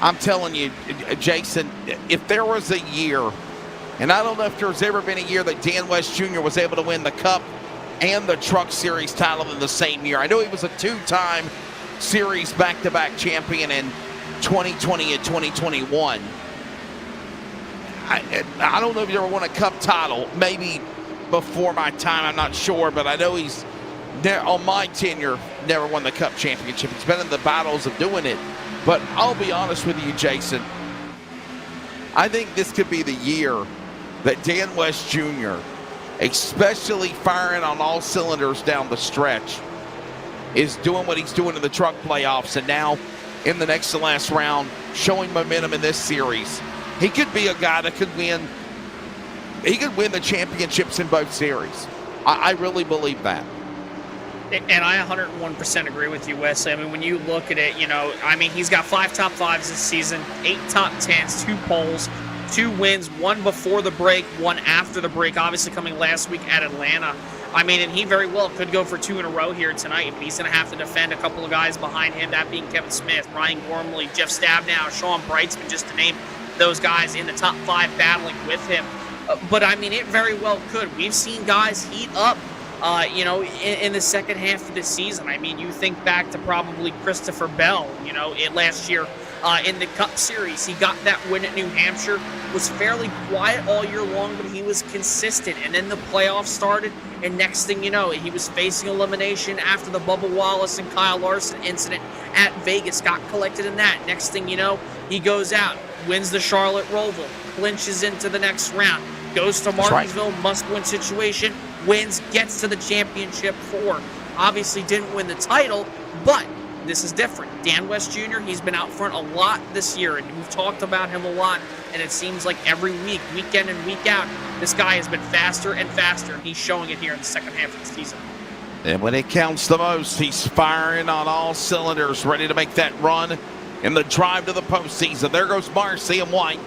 I'm telling you, Jason, if there was a year, and I don't know if there's ever been a year that Dan West Jr. was able to win the Cup and the Truck Series title in the same year. I know he was a 2-time Series back-to-back champion in 2020 and 2021. I don't know if he ever won a Cup title. Maybe before my time, I'm not sure, but I know he's on my tenure never won the Cup championship. He's been in the battles of doing it. But I'll be honest with you, Jason, I think this could be the year that Dan West Jr., especially firing on all cylinders down the stretch, is doing what he's doing in the truck playoffs, and now in the next to last round showing momentum in this series. He could be a guy that could win. He could win the championships in both series. I really believe that. And I 101% agree with you, Wes. I mean, when you look at it, he's got 5 top 5s this season, 8 top 10s, 2 poles, 2 wins, 1 before the break, 1 after the break, obviously coming last week at Atlanta. I mean, and he very well could go for 2 in a row here tonight, but he's going to have to defend a couple of guys behind him, that being Kevin Smith, Ryan Gormley, Jeff Stabnow, Sean Brightsman, just to name those guys in the top 5 battling with him. But, I mean, it very well could. We've seen guys heat up, in the second half of the season. I mean, you think back to probably Christopher Bell, last year in the Cup Series. He got that win at New Hampshire, was fairly quiet all year long, but he was consistent. And then the playoffs started, and next thing you know, he was facing elimination after the Bubba Wallace and Kyle Larson incident at Vegas, got collected in that. Next thing you know, he goes out, wins the Charlotte Roval, clinches into the next round, goes to Martinsville, must-win situation, wins, gets to the championship 4. Obviously didn't win the title, but this is different. Dan West Jr., he's been out front a lot this year, and we've talked about him a lot, and it seems like every week, week in and week out, this guy has been faster and faster, and he's showing it here in the second half of the season. And when it counts the most, he's firing on all cylinders, ready to make that run in the drive to the postseason. There goes Marcy and White.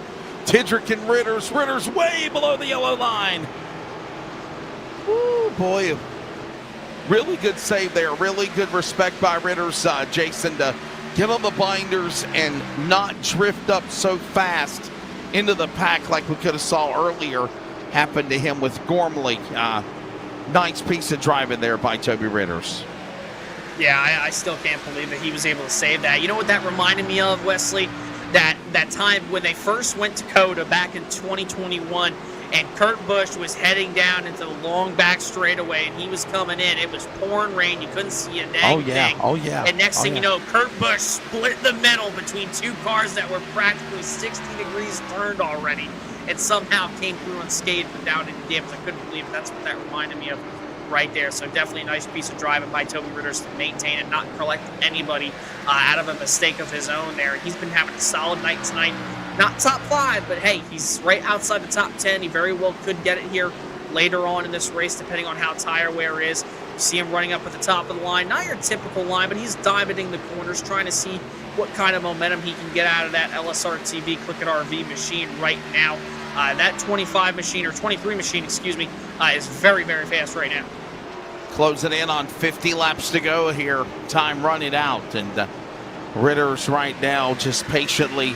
Tidrick and Ritters. Ritters way below the yellow line. Woo, boy. Really good save there. Really good respect by Ritters, Jason, to get on the binders and not drift up so fast into the pack like we could have saw earlier happen to him with Gormley. Nice piece of driving there by Toby Ritters. Yeah, I still can't believe that he was able to save that. You know what that reminded me of, Wesley? That time when they first went to COTA back in 2021, and Kurt Busch was heading down into the long back straightaway, and he was coming in. It was pouring rain. You couldn't see a dang thing. Oh, yeah. And next thing you know, Kurt Busch split the middle between two cars that were practically 60 degrees turned already, and somehow came through unscathed without any damage. I couldn't believe it. That's what that reminded me of right there. So definitely a nice piece of driving by Toby Ritters to maintain and not collect anybody out of a mistake of his own there. He's been having a solid night tonight. Not top 5, but hey, he's right outside the top 10. He very well could get it here later on in this race, depending on how tire wear is. You see him running up at the top of the line. Not your typical line, but he's diamonding the corners, trying to see what kind of momentum he can get out of that LSRTV CLICKIT RV machine right now. That 25 machine, or 23 machine, excuse me, is very, very fast right now. Closing in on 50 laps to go here. Time running out, and Ritters right now just patiently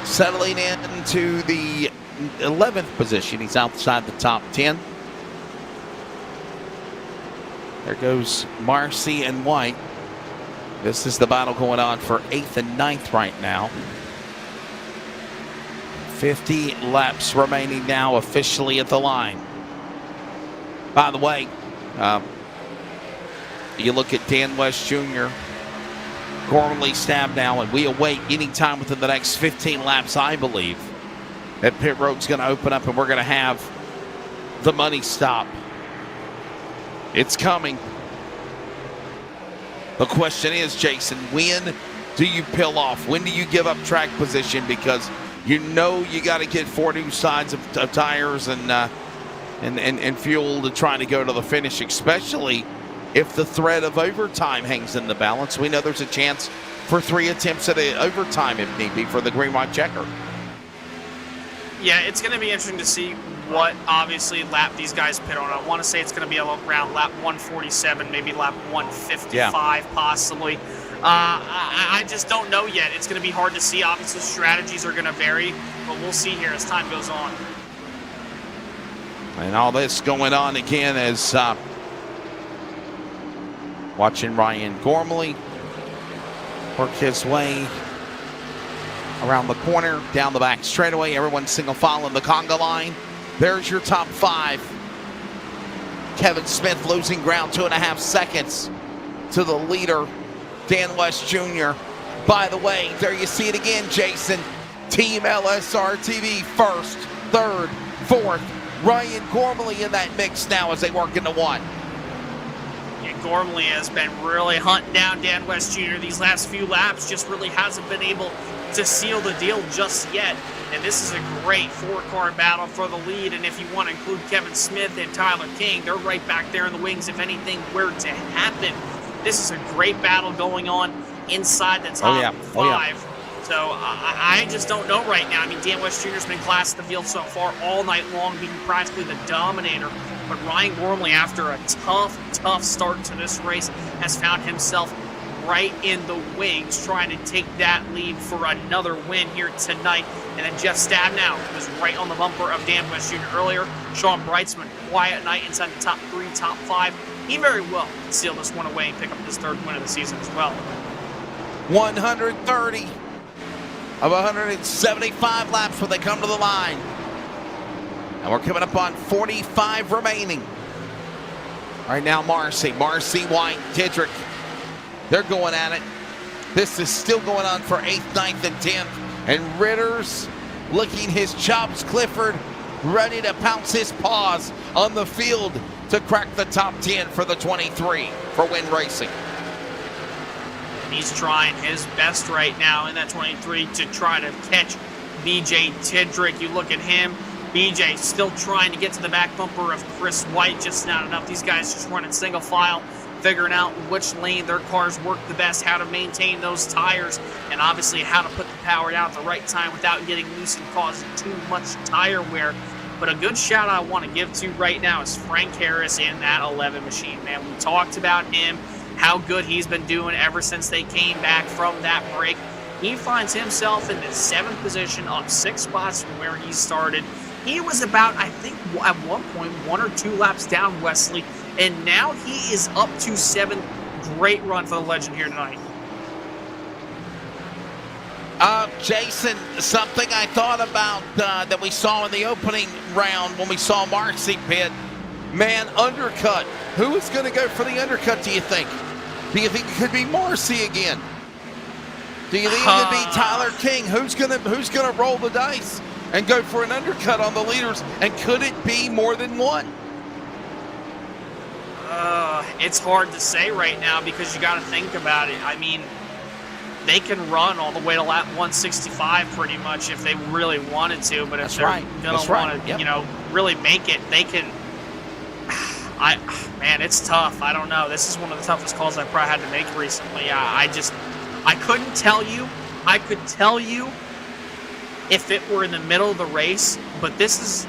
settling into the 11th position. He's outside the top 10. There goes Marcy and White. This is the battle going on for 8th and 9th right now. 50 laps remaining now officially at the line. By the way, you look at Dan West Jr., Gormley stabbed now, and we await any time within the next 15 laps, I believe, that pit road's going to open up and we're going to have the money stop. It's coming. The question is, Jason, when do you peel off? When do you give up track position? Because you know you got to get 4 new sides of tires and fuel to try to go to the finish, especially if the threat of overtime hangs in the balance. We know there's a chance for 3 attempts at overtime if need be for the green-white checker. Yeah, it's going to be interesting to see what, obviously, lap these guys pit on. I want to say it's going to be around lap 147, maybe lap 155 possibly. I just don't know yet. It's going to be hard to see. Obviously, strategies are going to vary, but we'll see here as time goes on. And all this going on again as watching Ryan Gormley work his way around the corner, down the back straightaway. Everyone single file in the conga line. There's your top 5. Kevin Smith losing ground 2.5 seconds to the leader, Dan West Jr. By the way, there you see it again, Jason. Team LSRTV first, third, fourth. Ryan Gormley in that mix now as they work into 1. Gormley has been really hunting down Dan West Jr. these last few laps, just really hasn't been able to seal the deal just yet. And this is a great 4-car battle for the lead. And if you want to include Kevin Smith and Tyler King, they're right back there in the wings if anything were to happen. This is a great battle going on inside the top 5. So I just don't know right now. I mean, Dan West Jr.'s been class of the field so far all night long, being practically the dominator. But Ryan Gormley, after a tough start to this race, has found himself right in the wings, trying to take that lead for another win here tonight. And then Jeff Stabnow was right on the bumper of Dan West Jr. earlier. Sean Brightsman, quiet night inside the top 3, top 5. He very well can seal this one away and pick up his 3rd win of the season as well. 130 of 175 laps when they come to the line. And we're coming up on 45 remaining. Right now, Marcy, White, Tidrick. They're going at it. This is still going on for 8th, 9th, and 10th. And Ritters licking his chops. Clifford ready to pounce his paws on the field to crack the top 10 for the 23 for Win Racing. He's trying his best right now in that 23 to try to catch BJ Tidrick. You look at him. BJ still trying to get to the back bumper of Chris White, just not enough. These guys just running single file figuring out which lane their cars work the best, how to maintain those tires, and obviously how to put the power down at the right time without getting loose and causing too much tire wear. But a good shout I want to give to right now is Frank Harris in that 11 machine, man. We talked about him, how good he's been doing ever since they came back from that break. He finds himself in the 7th position, up 6 spots from where he started. He was about, I think, at one point, 1 or 2 laps down Wesley, and now he is up to 7th. Great run for the legend here tonight. Jason, something I thought about that we saw in the opening round when we saw Marcy pit. Man, undercut. Who is going to go for the undercut, do you think? Do you think it could be Marcy again? Do you think it could be Tyler King? Who's gonna roll the dice and go for an undercut on the leaders? And could it be more than one? It's hard to say right now because you got to think about it. I mean, they can run all the way to lap 165 pretty much if they really wanted to. But if they're gonna want to, you know, really make it, they can. Man, it's tough. I don't know. This is one of the toughest calls I've probably had to make recently. I couldn't tell you. I could tell you if it were in the middle of the race, but this is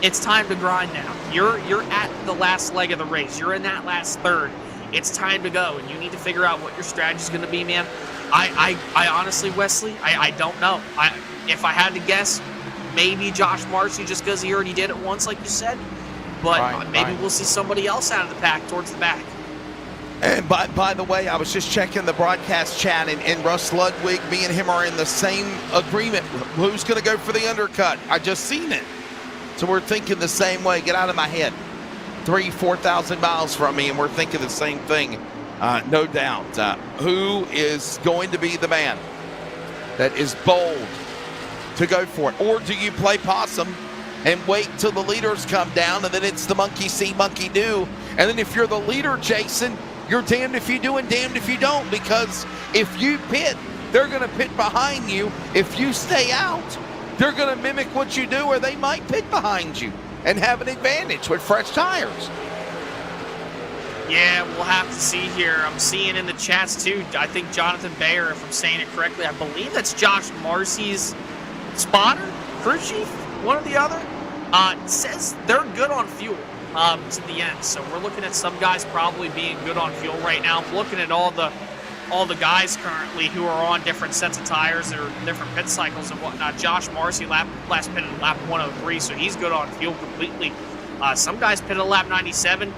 it's time to grind now. You're at the last leg of the race. You're in that last third. It's time to go, and you need to figure out what your strategy is going to be, man. I honestly, Wesley, I don't know. If I had to guess, maybe Josh Marcy, just because he already did it once, like you said. But maybe we'll see somebody else out of the pack towards the back. And by the way, I was just checking the broadcast chat, and Russ Ludwig, me and him are in the same agreement. Who's going to go for the undercut? I just seen it. So we're thinking the same way. Get out of my head. 4,000 miles from me, and we're thinking the same thing. No doubt. Who is going to be the man that is bold to go for it? Or do you play possum and wait till the leaders come down, and then it's the monkey see, monkey do? And then if you're the leader, Jason, you're damned if you do and damned if you don't, because if you pit, they're going to pit behind you. If you stay out, they're going to mimic what you do, or they might pit behind you and have an advantage with fresh tires. Yeah, we'll have to see here. I'm seeing in the chats, too, I think Jonathan Bayer, if I'm saying it correctly, I believe that's Josh Marcy's spotter, crew chief, one or the other, says they're good on fuel. To the end. So we're looking at some guys probably being good on fuel right now. I'm looking at all the guys currently who are on different sets of tires or different pit cycles and whatnot. Josh Marcy last pitted at lap 103, so he's good on fuel completely. Some guys pitted at lap 97.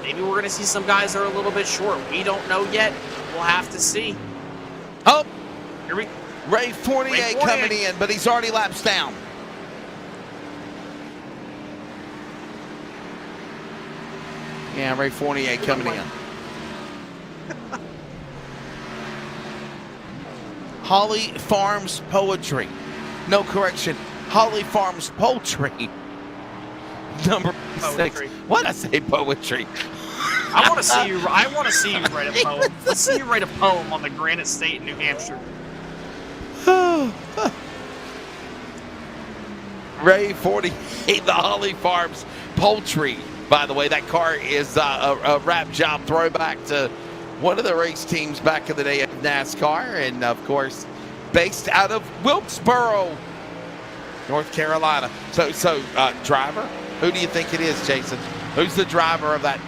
Maybe we're going to see some guys that are a little bit short. We don't know yet. We'll have to see. Oh, here Ray Fournier coming in, but he's already laps down. Yeah, Ray Fournier coming in. Holly Farms Poetry. No correction. Holly Farms Poultry. Number 6. What did I say? Poetry. I want to see you. I want to see you write a poem. Let's see you write a poem on the Granite State in New Hampshire. Ray 48, the Holly Farms Poultry. By the way, that car is a wrap job throwback to one of the race teams back in the day of NASCAR, and of course, based out of Wilkesboro, North Carolina. So, driver, who do you think it is, Jason? Who's the driver of that